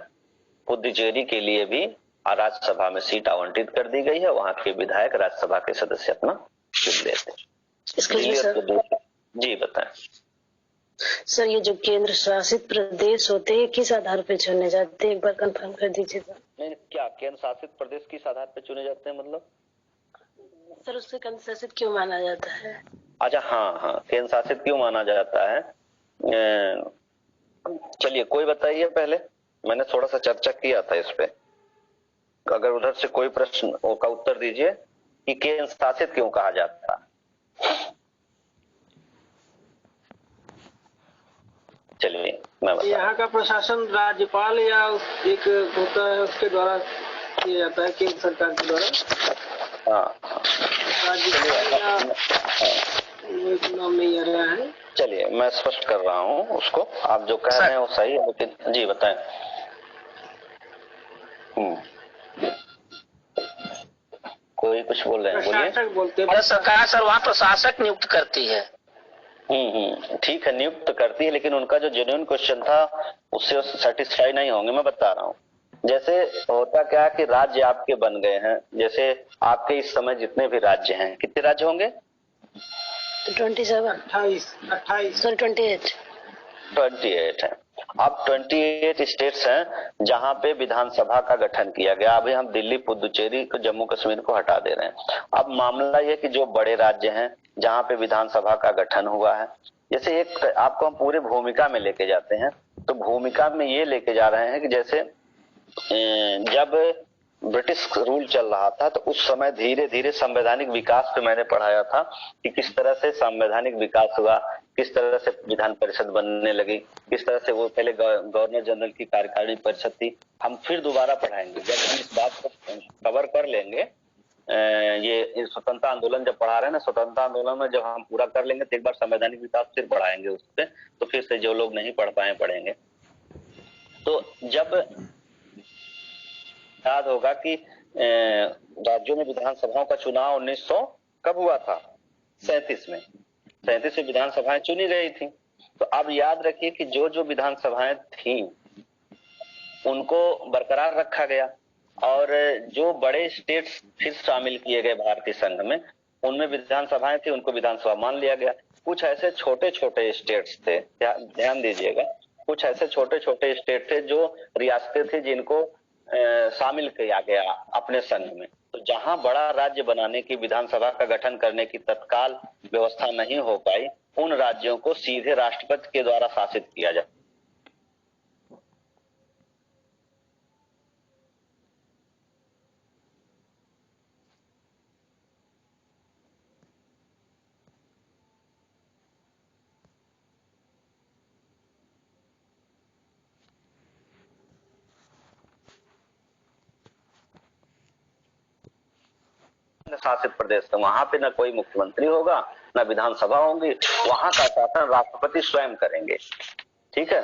पुडुचेरी के लिए भी राज्यसभा में सीट आवंटित कर दी गई है। वहां के विधायक राज्यसभा के सदस्य अपना चुन लेते हैं। जी बताएं सर, ये जो केंद्र शासित प्रदेश होते हैं किस आधार पे चुने जाते हैं, एक बार कंफर्म कर दीजिए सर। नहीं, क्या केंद्र शासित प्रदेश किस आधार पे चुने जाते हैं मतलब? सर उससे केंद्र शासित क्यों माना जाता है? अच्छा हाँ, केंद्र शासित क्यों माना जाता है, चलिए कोई बताइए। पहले मैंने थोड़ा सा चर्चा किया था इस पे, अगर उधर से कोई प्रश्न का उत्तर दीजिए कि केंद्र शासित क्यों कहा जाता है। चलिए मैं बता यहाँ का प्रशासन राज्यपाल या एक होता है उसके द्वारा किया जाता है, केंद्र सरकार के द्वारा। हाँ राज्यपाल या एक नाम नहीं आ रहा है। चलिए मैं स्पष्ट कर रहा हूँ उसको, आप जो कह रहे हैं वो सही है, लेकिन जी बताएं। कोई कुछ बोल रहे हैं, बोलिए। प्रशासक बोलते हैं। भारत सरकार सर वहाँ प्रशासक नियुक्त करती है। ठीक है, नियुक्त करती है, लेकिन उनका जो जेन्युइन क्वेश्चन था उससे सेटिस्फाई नहीं होंगे। मैं बता रहा हूँ, जैसे होता क्या है कि राज्य आपके बन गए हैं, जैसे आपके इस समय जितने भी राज्य हैं, कितने राज्य होंगे? 27 28 सॉरी 28 है। अब 28 स्टेट्स हैं जहां पे विधानसभा का गठन किया गया। अभी हम दिल्ली, पुदुचेरी को, जम्मू कश्मीर को हटा दे रहे हैं। अब मामला ये कि जो बड़े राज्य हैं जहां पे विधानसभा का गठन हुआ है, जैसे एक आपको हम पूरे भूमिका में लेके जाते हैं, तो भूमिका में ये लेके जा रहे हैं कि जैसे जब ब्रिटिश रूल चल रहा था तो उस समय धीरे धीरे संवैधानिक विकास पे मैंने पढ़ाया था कि किस तरह से संवैधानिक विकास हुआ, किस तरह से विधान परिषद बनने लगी, किस तरह से वो पहले गवर्नर जनरल की कार्यकारिणी परिषद थी। हम फिर दोबारा पढ़ाएंगे जब हम इस बात को कवर कर लेंगे। ये स्वतंत्रता आंदोलन जब पढ़ा रहे हैं ना, स्वतंत्रता आंदोलन में जब हम पूरा कर लेंगे तो एक बार संवैधानिक विकास फिर पढ़ाएंगे उस पर, तो फिर से जो लोग नहीं पढ़ पाए पढ़ेंगे। तो जब याद होगा कि राज्यों में विधानसभाओं का चुनाव 1900 कब हुआ था? 37 में। 37 में विधानसभाएं चुनी गई थी। तो अब याद रखिए कि जो जो विधानसभाएं थी उनको बरकरार रखा गया, और जो बड़े स्टेट्स फिर शामिल किए गए भारतीय संघ में, उनमें विधानसभाएं थी, उनको विधानसभा मान लिया गया। कुछ ऐसे छोटे छोटे स्टेट्स थे, ध्यान दीजिएगा, कुछ ऐसे छोटे छोटे स्टेट थे जो रियासतें थी जिनको शामिल किया गया अपने संघ में। तो जहां बड़ा राज्य बनाने की, विधानसभा का गठन करने की तत्काल व्यवस्था नहीं हो पाई, उन राज्यों को सीधे राष्ट्रपति के द्वारा शासित किया जाए। शासित प्रदेश है, वहां पे ना कोई मुख्यमंत्री होगा, ना विधानसभा होंगी, वहां का शासन राष्ट्रपति स्वयं करेंगे। ठीक है,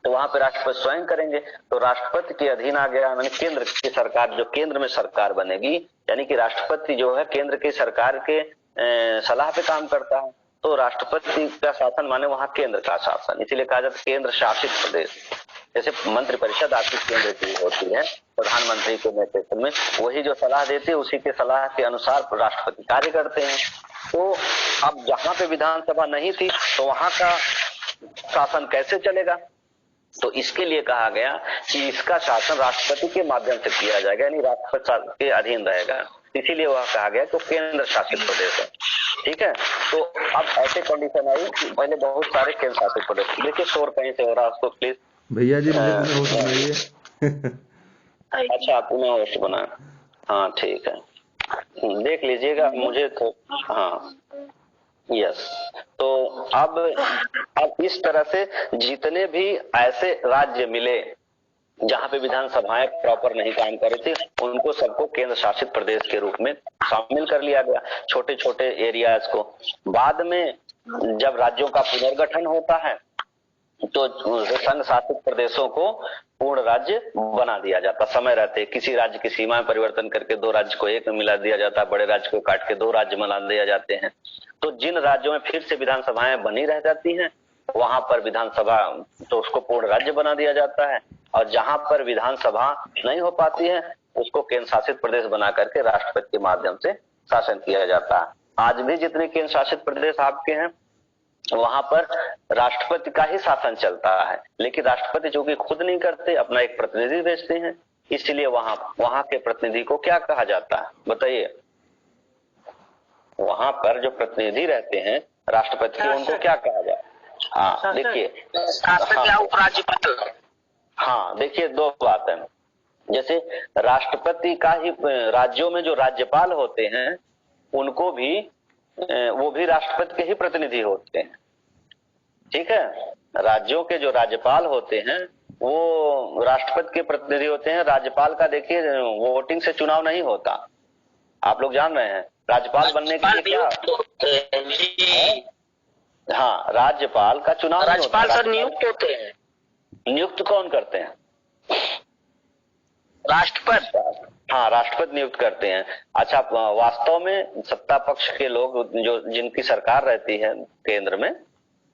तो वहां पे राष्ट्रपति स्वयं करेंगे। तो राष्ट्रपति के अधीन आ गया यानी केंद्र की सरकार, जो केंद्र में सरकार बनेगी, यानी कि राष्ट्रपति जो है केंद्र की सरकार के सलाह पे काम करता है। तो राष्ट्रपति का शासन माने वहां केंद्र का शासन, इसीलिए कहा जाता है केंद्र शासित प्रदेश। जैसे मंत्रिपरिषद आपकी केंद्र की होती है, प्रधानमंत्री के नेतृत्व में, वही जो सलाह देते हैं उसी के सलाह के अनुसार राष्ट्रपति कार्य करते हैं। तो अब जहां पे विधानसभा नहीं थी तो वहां का शासन कैसे चलेगा? तो इसके लिए कहा गया कि इसका शासन राष्ट्रपति के माध्यम से किया जाएगा, यानी राष्ट्रपति के अधीन रहेगा। इसीलिए वह कहा गया तो केंद्र शासित प्रदेश है। ठीक है, तो अब ऐसे कंडीशन आई कि पहले बहुत सारे केंद्र शासित प्रदेश। देखिए शोर कहीं से हो रहा है, उसको प्लीज भैया जी मुझे तुम्हें होस्ट बनाइए। अच्छा, आप तुम्हें होस्ट बना? हाँ ठीक है, देख लीजिएगा मुझे तो। हाँ यस, तो अब इस तरह से जितने भी ऐसे राज्य मिले जहां पे विधानसभाएं प्रॉपर नहीं काम कर रही थी, उनको सबको केंद्र शासित प्रदेश के रूप में शामिल कर लिया गया, छोटे छोटे एरियाज को। बाद में जब राज्यों का पुनर्गठन होता है तो संघ शासित प्रदेशों को पूर्ण राज्य बना दिया जाता। समय रहते किसी राज्य की सीमाएं परिवर्तन करके दो राज्य को एक में मिला दिया जाता, बड़े राज्य को काट के दो राज्य बना दिया जाते हैं। तो जिन राज्यों में फिर से विधानसभाएं बनी रह जाती हैं वहां पर विधानसभा तो उसको पूर्ण राज्य बना दिया जाता है, और जहां पर विधानसभा नहीं हो पाती है उसको केंद्र शासित प्रदेश बना करके राष्ट्रपति के माध्यम से शासन किया जाता है। आज भी जितने केंद्र शासित प्रदेश आपके हैं वहां पर राष्ट्रपति का ही शासन चलता है, लेकिन राष्ट्रपति जो कि खुद नहीं करते, अपना एक प्रतिनिधि भेजते हैं। इसलिए वहां के प्रतिनिधि को क्या कहा जाता है बताइए? वहां पर जो प्रतिनिधि रहते हैं राष्ट्रपति के, उनको क्या कहा जाए? हाँ देखिए, उपराज्यपति। हाँ देखिए, दो बात है। जैसे राष्ट्रपति का ही, राज्यों में जो राज्यपाल होते हैं उनको भी वो भी राष्ट्रपति के ही प्रतिनिधि होते हैं। ठीक है। राज्यों के जो राज्यपाल होते हैं वो राष्ट्रपति के प्रतिनिधि होते हैं। राज्यपाल का देखिए वोटिंग से चुनाव नहीं होता, आप लोग जान रहे हैं। राज्यपाल बनने के लिए क्या, हाँ, राज्यपाल का चुनाव नहीं होता। राज्यपाल सर नियुक्त होते हैं। नियुक्त कौन करते हैं? राष्ट्रपति। हाँ, राष्ट्रपति नियुक्त करते हैं। अच्छा, वास्तव में सत्ता पक्ष के लोग जो जिनकी सरकार रहती है केंद्र में,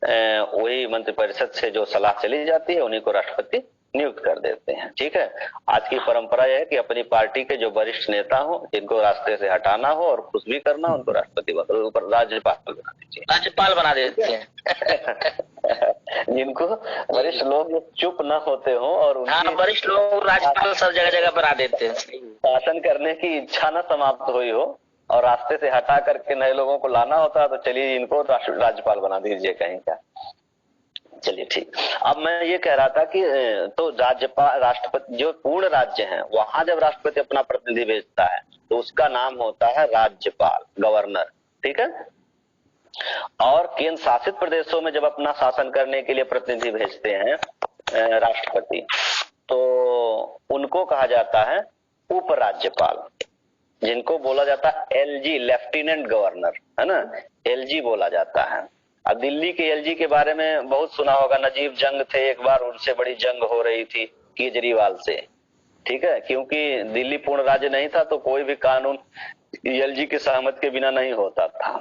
वही मंत्रिपरिषद से जो सलाह चली जाती है उन्हीं को राष्ट्रपति नियुक्त कर देते हैं। ठीक है। आज की परंपरा यह है कि अपनी पार्टी के जो वरिष्ठ नेता हो, जिनको रास्ते से हटाना हो और खुश भी करना, उनको राष्ट्रपति राज्यपाल बना दीजिए, राज्यपाल बना देते हैं। जिनको वरिष्ठ लोग चुप न होते हो और हाँ, वरिष्ठ लोग राज्यपाल सब जगह जगह बना देते हैं। शासन करने की इच्छा न समाप्त हुई हो और रास्ते से हटा करके नए लोगों को लाना होता है, तो चलिए इनको राज्यपाल बना दीजिए कहीं का। चलिए ठीक। अब मैं ये कह रहा था कि तो राज्यपाल, राष्ट्रपति जो पूर्ण राज्य हैं, वहां जब राष्ट्रपति अपना प्रतिनिधि भेजता है तो उसका नाम होता है राज्यपाल, गवर्नर। ठीक है। और केंद्र शासित प्रदेशों में जब अपना शासन करने के लिए प्रतिनिधि भेजते हैं राष्ट्रपति, तो उनको कहा जाता है उपराज्यपाल, जिनको बोला जाता है एलजी, लेफ्टिनेंट गवर्नर, है ना, एलजी बोला जाता है। अब दिल्ली के एलजी के बारे में बहुत सुना होगा, नजीब जंग थे एक बार, उनसे बड़ी जंग हो रही थी केजरीवाल से। ठीक है। क्योंकि दिल्ली पूर्ण राज्य नहीं था तो कोई भी कानून एलजी के सहमति के बिना नहीं होता था,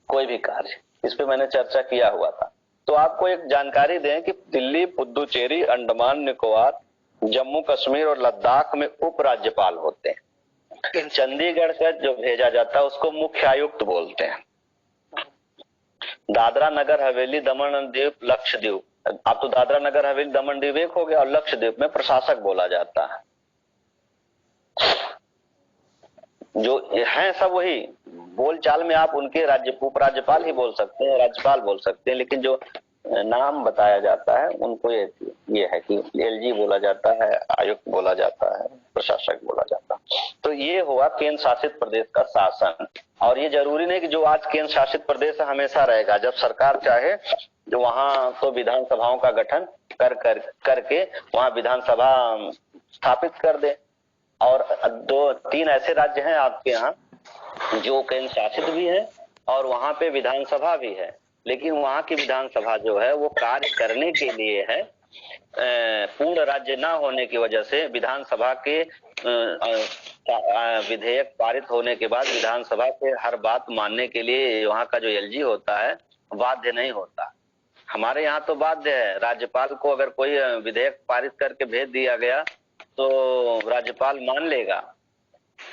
कोई भी कार्य। इस पे मैंने चर्चा किया हुआ था। तो आपको एक जानकारी दें कि दिल्ली, पुदुचेरी, अंडमान निकोबार, जम्मू कश्मीर और लद्दाख में उपराज्यपाल होते हैं। चंडीगढ़ का जो भेजा जाता है उसको मुख्य आयुक्त बोलते हैं। दादरा नगर हवेली, दमन द्वीप, लक्षद्वीप, अब तो दादरा नगर हवेली दमन द्वीप एक हो गया, और लक्षद्वीप में प्रशासक बोला जाता है। जो है सब वही बोलचाल में आप उनके उपराज्यपाल ही बोल सकते हैं, राज्यपाल बोल सकते हैं, लेकिन जो नाम बताया जाता है उनको ये है कि एलजी बोला जाता है, आयुक्त बोला जाता है, प्रशासक बोला जाता है। तो ये हुआ केंद्र शासित प्रदेश का शासन। और ये जरूरी नहीं कि जो आज केंद्र शासित प्रदेश हमेशा रहेगा। जब सरकार चाहे जो वहां तो विधानसभाओं का गठन करके वहां विधानसभा स्थापित कर दे। और 2-3 ऐसे राज्य हैं आपके यहाँ जो केंद्र शासित भी है और वहां पे विधानसभा भी है, लेकिन वहां की विधानसभा जो है वो कार्य करने के लिए है। पूर्ण राज्य ना होने की वजह से विधानसभा के विधेयक पारित होने के बाद विधानसभा के हर बात मानने के लिए वहां का जो एलजी होता है बाध्य नहीं होता। हमारे यहाँ तो बाध्य है। राज्यपाल को अगर कोई विधेयक पारित करके भेज दिया गया तो राज्यपाल मान लेगा,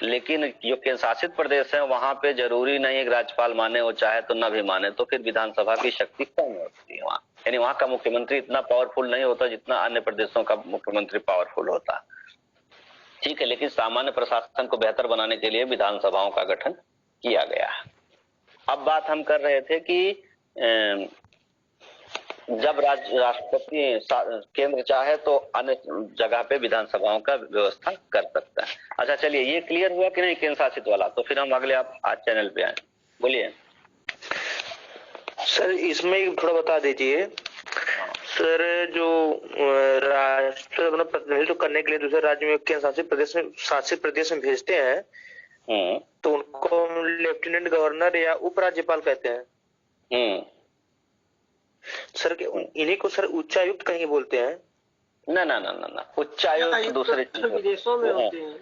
लेकिन जो केंद्र शासित प्रदेश है वहां पे जरूरी नहीं है कि राज्यपाल माने, वो चाहे तो न भी माने, तो फिर विधानसभा की शक्ति कम होती है वहां। यानी वहां का मुख्यमंत्री इतना पावरफुल नहीं होता जितना अन्य प्रदेशों का मुख्यमंत्री पावरफुल होता। ठीक है। लेकिन सामान्य प्रशासन को बेहतर बनाने के लिए विधानसभाओं का गठन किया गया। अब बात हम कर रहे थे कि जब राष्ट्रपति केंद्र चाहे तो अन्य जगह पे विधानसभाओं का व्यवस्था कर सकता है। अच्छा, चलिए ये क्लियर हुआ कि नहीं केंद्र शासित वाला? तो फिर हम अगले आप आज चैनल पे आए, बोलिए सर। इसमें थोड़ा बता दीजिए सर, जो राष्ट्र अपना प्रतिनिधित्व करने के लिए दूसरे राज्य में केंद्र शासित प्रदेश में भेजते हैं, तो उनको लेफ्टिनेंट गवर्नर या उपराज्यपाल कहते हैं। सर इन्हीं को सर उच्चायुक्त कहीं बोलते हैं? ना, उच्चायुक्त दूसरे विदेशों में होते हैं।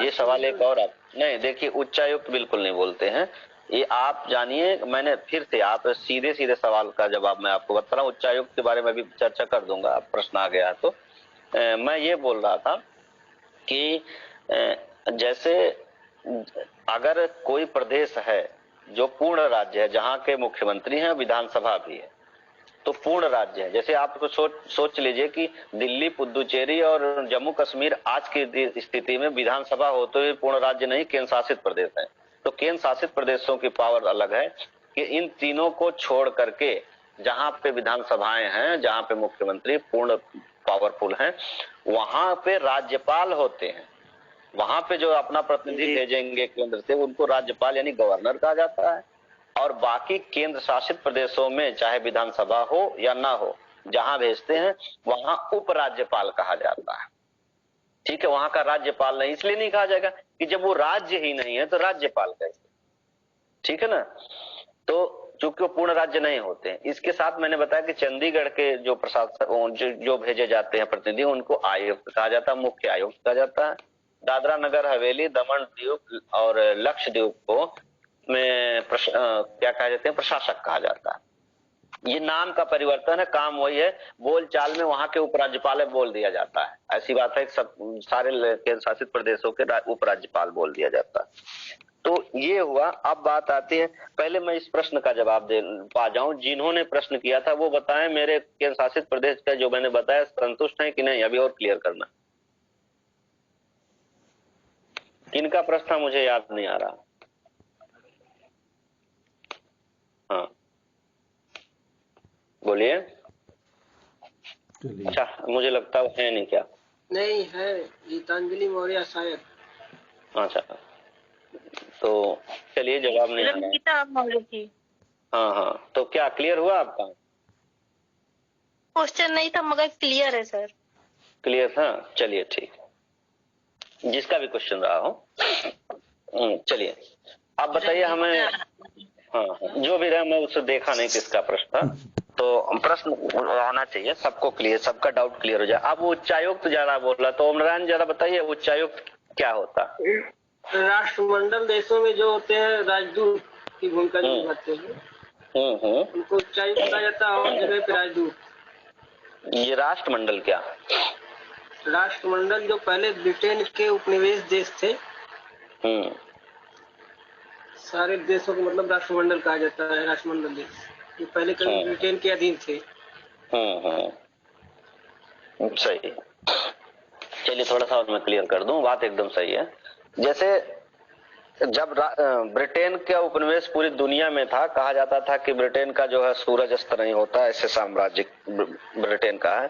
ये सवाल एक और आप नहीं, देखिए उच्चायुक्त बिल्कुल नहीं बोलते हैं। ये आप जानिए, मैंने फिर से आप सीधे सवाल का जवाब मैं आपको बता रहा हूँ। उच्चायुक्त के बारे में भी चर्चा कर दूंगा, आप प्रश्न आ गया तो। मैं ये बोल रहा था कि जैसे अगर कोई प्रदेश है जो पूर्ण राज्य है, जहां के मुख्यमंत्री हैं, विधानसभा भी है, तो पूर्ण राज्य है। जैसे आप सोच लीजिए कि दिल्ली, पुदुचेरी और जम्मू कश्मीर आज की स्थिति में विधानसभा होते हुए पूर्ण राज्य नहीं, केंद्र शासित प्रदेश है। तो केंद्र शासित प्रदेशों की पावर अलग है कि इन तीनों को छोड़ करके जहां पे विधानसभाएं हैं, जहां पे मुख्यमंत्री पूर्ण पावरफुल हैं, वहां पे राज्यपाल होते हैं। वहां पे जो अपना प्रतिनिधि भेजेंगे केंद्र से, उनको राज्यपाल यानी गवर्नर कहा जाता है। और बाकी केंद्र शासित प्रदेशों में चाहे विधानसभा हो या ना हो, जहां भेजते हैं वहां उपराज्यपाल कहा जाता है। ठीक है, वहां का राज्यपाल नहीं, इसलिए नहीं कहा जाएगा कि जब वो राज्य ही नहीं है तो राज्यपाल कैसे, ठीक है ना। तो चूंकि वो पूर्ण राज्य नहीं होते हैं, इसके साथ मैंने बताया कि चंडीगढ़ के जो प्रशासक जो भेजे जाते हैं प्रतिनिधि, उनको आयुक्त कहा जाता है, मुख्य आयुक्त कहा जाता है। दादरा नगर हवेली, दमन द्वीप और लक्षद्वीप को में क्या कहा जाते हैं, प्रशासक कहा जाता है। ये नाम का परिवर्तन है, काम वही है, बोलचाल में वहां के उपराज्यपाल बोल दिया जाता है। ऐसी बात है, सब सारे केंद्र शासित प्रदेशों के उपराज्यपाल बोल दिया जाता है। तो ये हुआ। अब बात आती है, पहले मैं इस प्रश्न का जवाब दे पा जाऊं, जिन्होंने प्रश्न किया था वो बताएं मेरे केंद्र शासित प्रदेश का जो मैंने बताया संतुष्ट है कि नहीं, अभी और क्लियर करना। किनका प्रश्न था मुझे याद नहीं आ रहा। हाँ बोलिए। अच्छा, मुझे लगता है नहीं क्या? नहीं है, गीतांजलि मौर्य शायद। अच्छा, तो चलिए, जवाब नहीं आ रहा है। हाँ हाँ, तो क्या क्लियर हुआ आपका? क्वेश्चन नहीं था मगर क्लियर है सर। क्लियर था, चलिए ठीक है, जिसका भी क्वेश्चन रहा हो। चलिए आप बताइए हमें। हाँ, जो भी रहा, मैं उससे देखा नहीं किसका प्रश्न था, तो प्रश्न आना चाहिए सबको क्लियर, सबका डाउट क्लियर हो जाए। अब उच्चायुक्त ज्यादा बोला, तो ओम नारायण जरा बताइए उच्चायुक्त क्या होता? राष्ट्रमंडल देशों में जो होते हैं राजदूत की भूमिका जो निभाते हैं, उनको उच्चायुक्त कहा जाता है, और जगह पे राजदूत। ये राष्ट्रमंडल क्या? राष्ट्रमंडल जो पहले ब्रिटेन के उपनिवेश देश थे, सारे देशों को मतलब राष्ट्रमंडल कहा जाता है। राष्ट्रमंडल देश ये पहले कभी ब्रिटेन के अधीन थे। सही, चलिए थोड़ा सा और मैं क्लियर कर दूं, बात एकदम सही है। जैसे जब ब्रिटेन का उपनिवेश पूरी दुनिया में था, कहा जाता था कि ब्रिटेन का जो है सूरज अस्त नहीं होता, ऐसे साम्राज्य ब्रिटेन का है।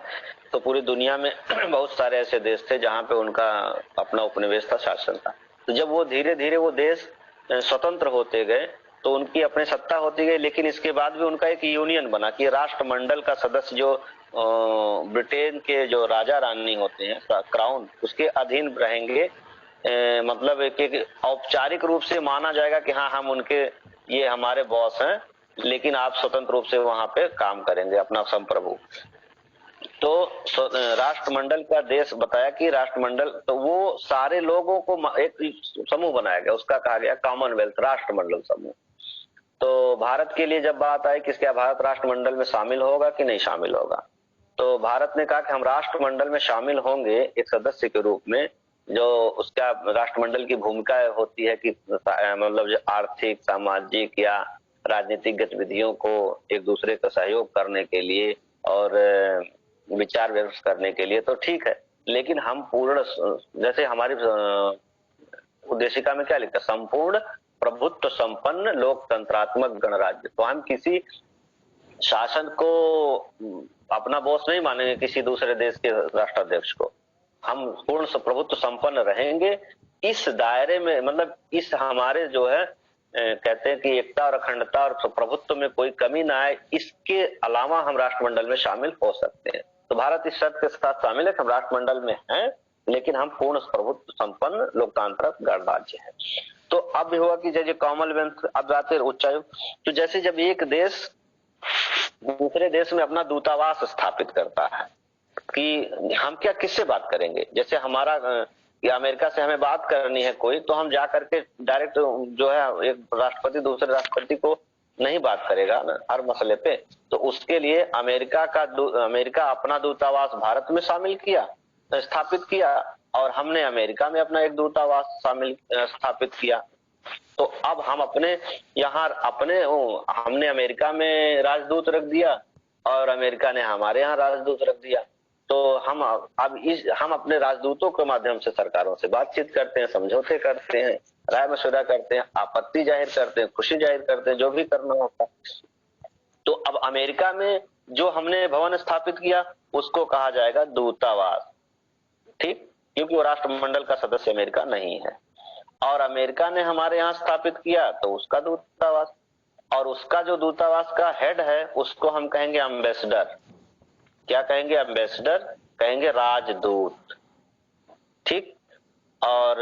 तो पूरी दुनिया में बहुत सारे ऐसे देश थे जहां पे उनका अपना उपनिवेश था, शासन था। तो जब वो धीरे धीरे वो देश स्वतंत्र होते गए तो उनकी अपनी सत्ता होती गई, लेकिन इसके बाद भी उनका एक यूनियन बना कि राष्ट्रमंडल का सदस्य जो ब्रिटेन के जो राजा रानी होते हैं, क्राउन, उसके अधीन रहेंगे। मतलब एक औपचारिक रूप से माना जाएगा कि हाँ हम उनके, ये हमारे बॉस हैं, लेकिन आप स्वतंत्र रूप से वहां पे काम करेंगे अपना संप्रभु। तो राष्ट्रमंडल का देश बताया कि राष्ट्रमंडल, तो वो सारे लोगों को एक समूह बनाया गया, उसका कहा गया कॉमनवेल्थ, राष्ट्रमंडल समूह। तो भारत के लिए जब बात आई कि क्या भारत राष्ट्रमंडल में शामिल होगा कि नहीं शामिल होगा, तो भारत ने कहा कि हम राष्ट्रमंडल में शामिल होंगे एक सदस्य के रूप में। जो उसका राष्ट्रमंडल की भूमिका होती है कि मतलब जो आर्थिक, सामाजिक या राजनीतिक गतिविधियों को एक दूसरे का सहयोग करने के लिए और विचार व्यक्त करने के लिए, तो ठीक है। लेकिन हम पूर्ण, जैसे हमारी उद्देशिका में क्या लिखा, संपूर्ण प्रभुत्व संपन्न लोकतंत्रात्मक गणराज्य। तो हम किसी शासन को अपना बॉस नहीं मानेंगे, किसी दूसरे देश के राष्ट्राध्यक्ष को। हम पूर्ण प्रभुत्व संपन्न रहेंगे इस दायरे में, मतलब इस हमारे जो है कहते हैं कि एकता और अखंडता और प्रभुत्व में कोई कमी ना आए, इसके अलावा हम राष्ट्रमंडल में शामिल हो सकते हैं। तो भारत इस शर्त के साथ शामिल है कि हम राष्ट्रमंडल में हैं, लेकिन हम पूर्ण प्रभुत्व संपन्न लोकतांत्रिक गणराज्य है। तो अब हुआ कि जैसे कॉमनवेल्थ, अब जाते उच्चायुक्त, तो जैसे जब एक देश दूसरे देश में अपना दूतावास स्थापित करता है कि हम क्या किससे बात करेंगे, जैसे हमारा या अमेरिका से हमें बात करनी है कोई, तो हम जा करके डायरेक्ट जो है एक राष्ट्रपति दूसरे राष्ट्रपति को नहीं बात करेगा ना हर मसले पे। तो उसके लिए अमेरिका अपना दूतावास भारत में शामिल किया, स्थापित किया, और हमने अमेरिका में अपना एक दूतावास स्थापित किया। तो अब हम अपने यहाँ हमने अमेरिका में राजदूत रख दिया और अमेरिका ने हमारे यहाँ राजदूत रख दिया। तो हम अपने राजदूतों के माध्यम से सरकारों से बातचीत करते हैं, समझौते करते हैं, राय मशविरा करते हैं, आपत्ति जाहिर करते हैं, खुशी जाहिर करते हैं, जो भी करना होता है। तो अब अमेरिका में जो हमने भवन स्थापित किया उसको कहा जाएगा दूतावास, ठीक, क्योंकि वो राष्ट्रमंडल का सदस्य अमेरिका नहीं है। और अमेरिका ने हमारे यहाँ स्थापित किया तो उसका दूतावास। और उसका जो दूतावास का हेड है उसको हम कहेंगे एम्बेसडर। क्या कहेंगे? एम्बेसडर कहेंगे, राजदूत। ठीक। और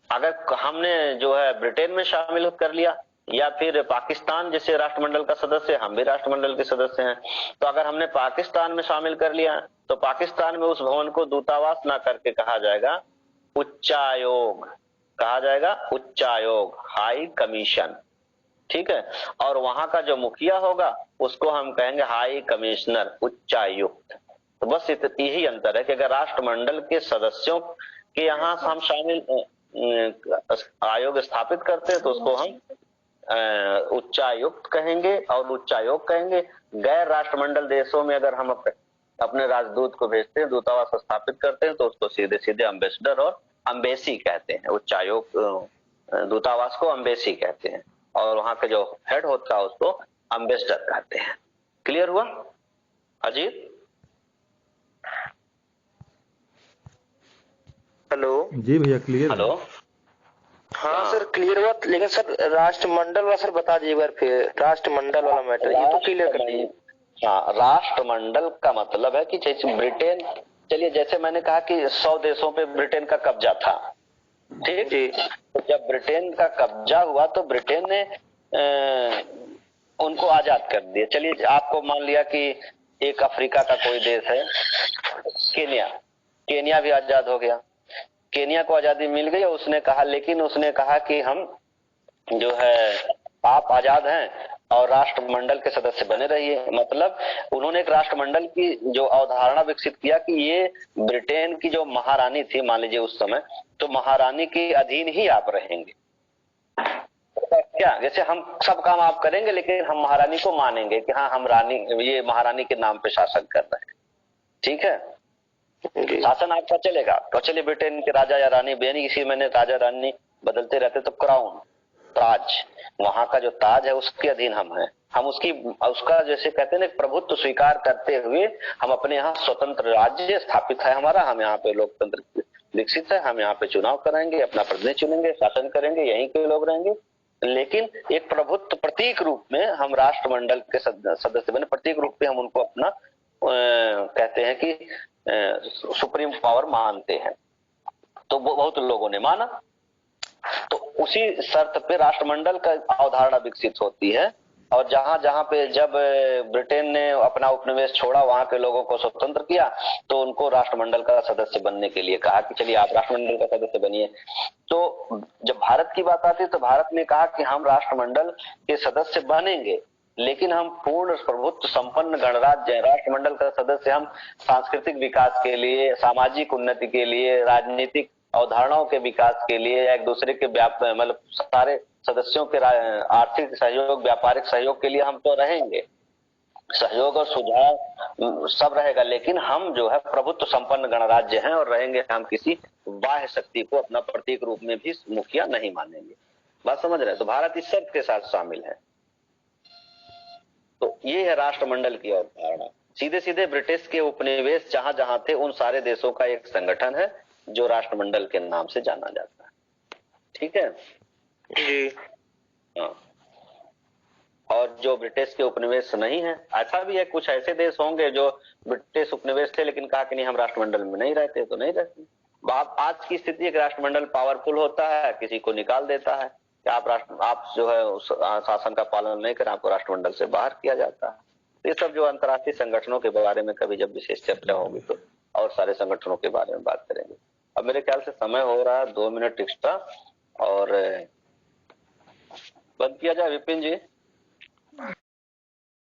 अगर हमने जो है ब्रिटेन में शामिल कर लिया या फिर पाकिस्तान जैसे राष्ट्रमंडल का सदस्य, हम भी राष्ट्रमंडल के सदस्य हैं, तो अगर हमने पाकिस्तान में शामिल कर लिया तो पाकिस्तान में उस भवन को दूतावास ना करके कहा जाएगा उच्चायोग। कहा जाएगा उच्चायोग, हाई कमीशन। ठीक है। और वहां का जो मुखिया होगा उसको हम कहेंगे हाई कमिश्नर, उच्चायुक्त। तो बस यही अंतर है कि अगर राष्ट्रमंडल के सदस्यों के यहाँ हम शामिल आयोग स्थापित करते हैं तो उसको हम उच्चायुक्त कहेंगे और उच्चायोग कहेंगे। गैर राष्ट्रमंडल देशों में अगर हम अपने राजदूत को भेजते हैं, दूतावास स्थापित करते हैं, तो उसको सीधे सीधे अम्बेसडर और अम्बेसी कहते हैं। उच्चायोग दूतावास को अम्बेसी कहते हैं और वहां का जो हेड होता है उसको अम्बेसडर कहते हैं। क्लियर हुआ अजीत? हेलो जी भैया क्लियर। हेलो। हाँ सर क्लियर हुआ, लेकिन सर राष्ट्रमंडल वाला सर बता दीजिए एक बार फिर, राष्ट्रमंडल वाला मैटर ये तो क्लियर कर दीजिए। हाँ, राष्ट्रमंडल का मतलब है कि जैसे ब्रिटेन, चलिए जैसे मैंने कहा कि 100 देशों पे ब्रिटेन का कब्जा था। ठीक। तो जब ब्रिटेन का कब्जा हुआ तो ब्रिटेन ने उनको आजाद कर दिया। चलिए आपको मान लिया कि एक अफ्रीका का कोई देश है, केनिया भी आजाद हो गया। केनिया को आजादी मिल गई और उसने कहा, लेकिन उसने कहा कि हम जो है आप आजाद हैं और राष्ट्रमंडल के सदस्य बने रहिए। मतलब उन्होंने एक राष्ट्रमंडल की जो अवधारणा विकसित किया कि ये ब्रिटेन की जो महारानी थी, मान लीजिए उस समय, तो महारानी के अधीन ही आप रहेंगे। क्या जैसे हम सब काम आप करेंगे लेकिन हम महारानी को मानेंगे कि हाँ हम रानी, ये महारानी के नाम पे शासन कर रहे हैं। ठीक है, शासन आपका चलेगा। तो चलिए ब्रिटेन के राजा या रानी, बेनी इसी महीने राजा रानी बदलते रहते, तो क्राउन, ताज, वहां का जो ताज है उसके अधीन हम हैं। हम उसका जैसे कहते हैं ना प्रभुत्व स्वीकार करते हुए हम अपने यहाँ स्वतंत्र राज्य स्थापित है हमारा, हम यहाँ पे लोकतंत्र विकसित है, हम यहाँ पे चुनाव कराएंगे, अपना प्रतिनिधि चुनेंगे, शासन करेंगे, यहीं के लोग रहेंगे। लेकिन एक प्रभुत्व प्रतीक रूप में हम राष्ट्रमंडल के सदस्य बने, प्रतीक रूप में हम उनको अपना कहते हैं कि सुप्रीम पावर मानते हैं। तो बहुत लोगों ने माना, तो उसी शर्त पे राष्ट्रमंडल का अवधारणा विकसित होती है। और जहां जहां पे जब ब्रिटेन ने अपना उपनिवेश छोड़ा, वहां के लोगों को स्वतंत्र किया, तो उनको राष्ट्रमंडल का सदस्य बनने के लिए कहा कि चलिए आप राष्ट्रमंडल का सदस्य बनिए। तो जब भारत की बात आती है तो भारत ने कहा कि हम राष्ट्रमंडल के सदस्य बनेंगे, लेकिन हम पूर्ण प्रभुत्व संपन्न गणराज्य, राष्ट्रमंडल का सदस्य हम सांस्कृतिक विकास के लिए, सामाजिक उन्नति के लिए, राजनीतिक अवधारणाओं के विकास के लिए, एक दूसरे के मतलब सारे सदस्यों के आर्थिक सहयोग, व्यापारिक सहयोग के लिए हम तो रहेंगे, सहयोग और सुझाव सब रहेगा, लेकिन हम जो है प्रभुत्व संपन्न गणराज्य हैं और रहेंगे, हम किसी बाह्य शक्ति को अपना प्रतीक रूप में भी मुखिया नहीं मानेंगे। बात समझ रहे हैं? तो भारत इस शर्त के साथ शामिल है। तो ये है राष्ट्रमंडल की अवधारणा। सीधे सीधे ब्रिटिश के उपनिवेश जहां जहां थे उन सारे देशों का एक संगठन है जो राष्ट्रमंडल के नाम से जाना जाता है। ठीक है जी। हाँ। और जो ब्रिटिश के उपनिवेश नहीं है, ऐसा भी है कुछ ऐसे देश होंगे जो ब्रिटिश उपनिवेश थे लेकिन कहा कि नहीं हम राष्ट्रमंडल में नहीं रहते, तो नहीं रहते। आज की स्थिति एक राष्ट्रमंडल पावरफुल होता है, किसी को निकाल देता है कि आप जो है उस शासन का पालन नहीं करें, आपको राष्ट्रमंडल से बाहर किया जाता है। ये सब जो अंतर्राष्ट्रीय संगठनों के बारे में कभी जब विशेष चर्चा होगी तो और सारे संगठनों के बारे में बात करेंगे। अब मेरे ख्याल से समय हो रहा है 2 मिनट एक्स्ट्रा, और बंद किया जाए विपिन जी।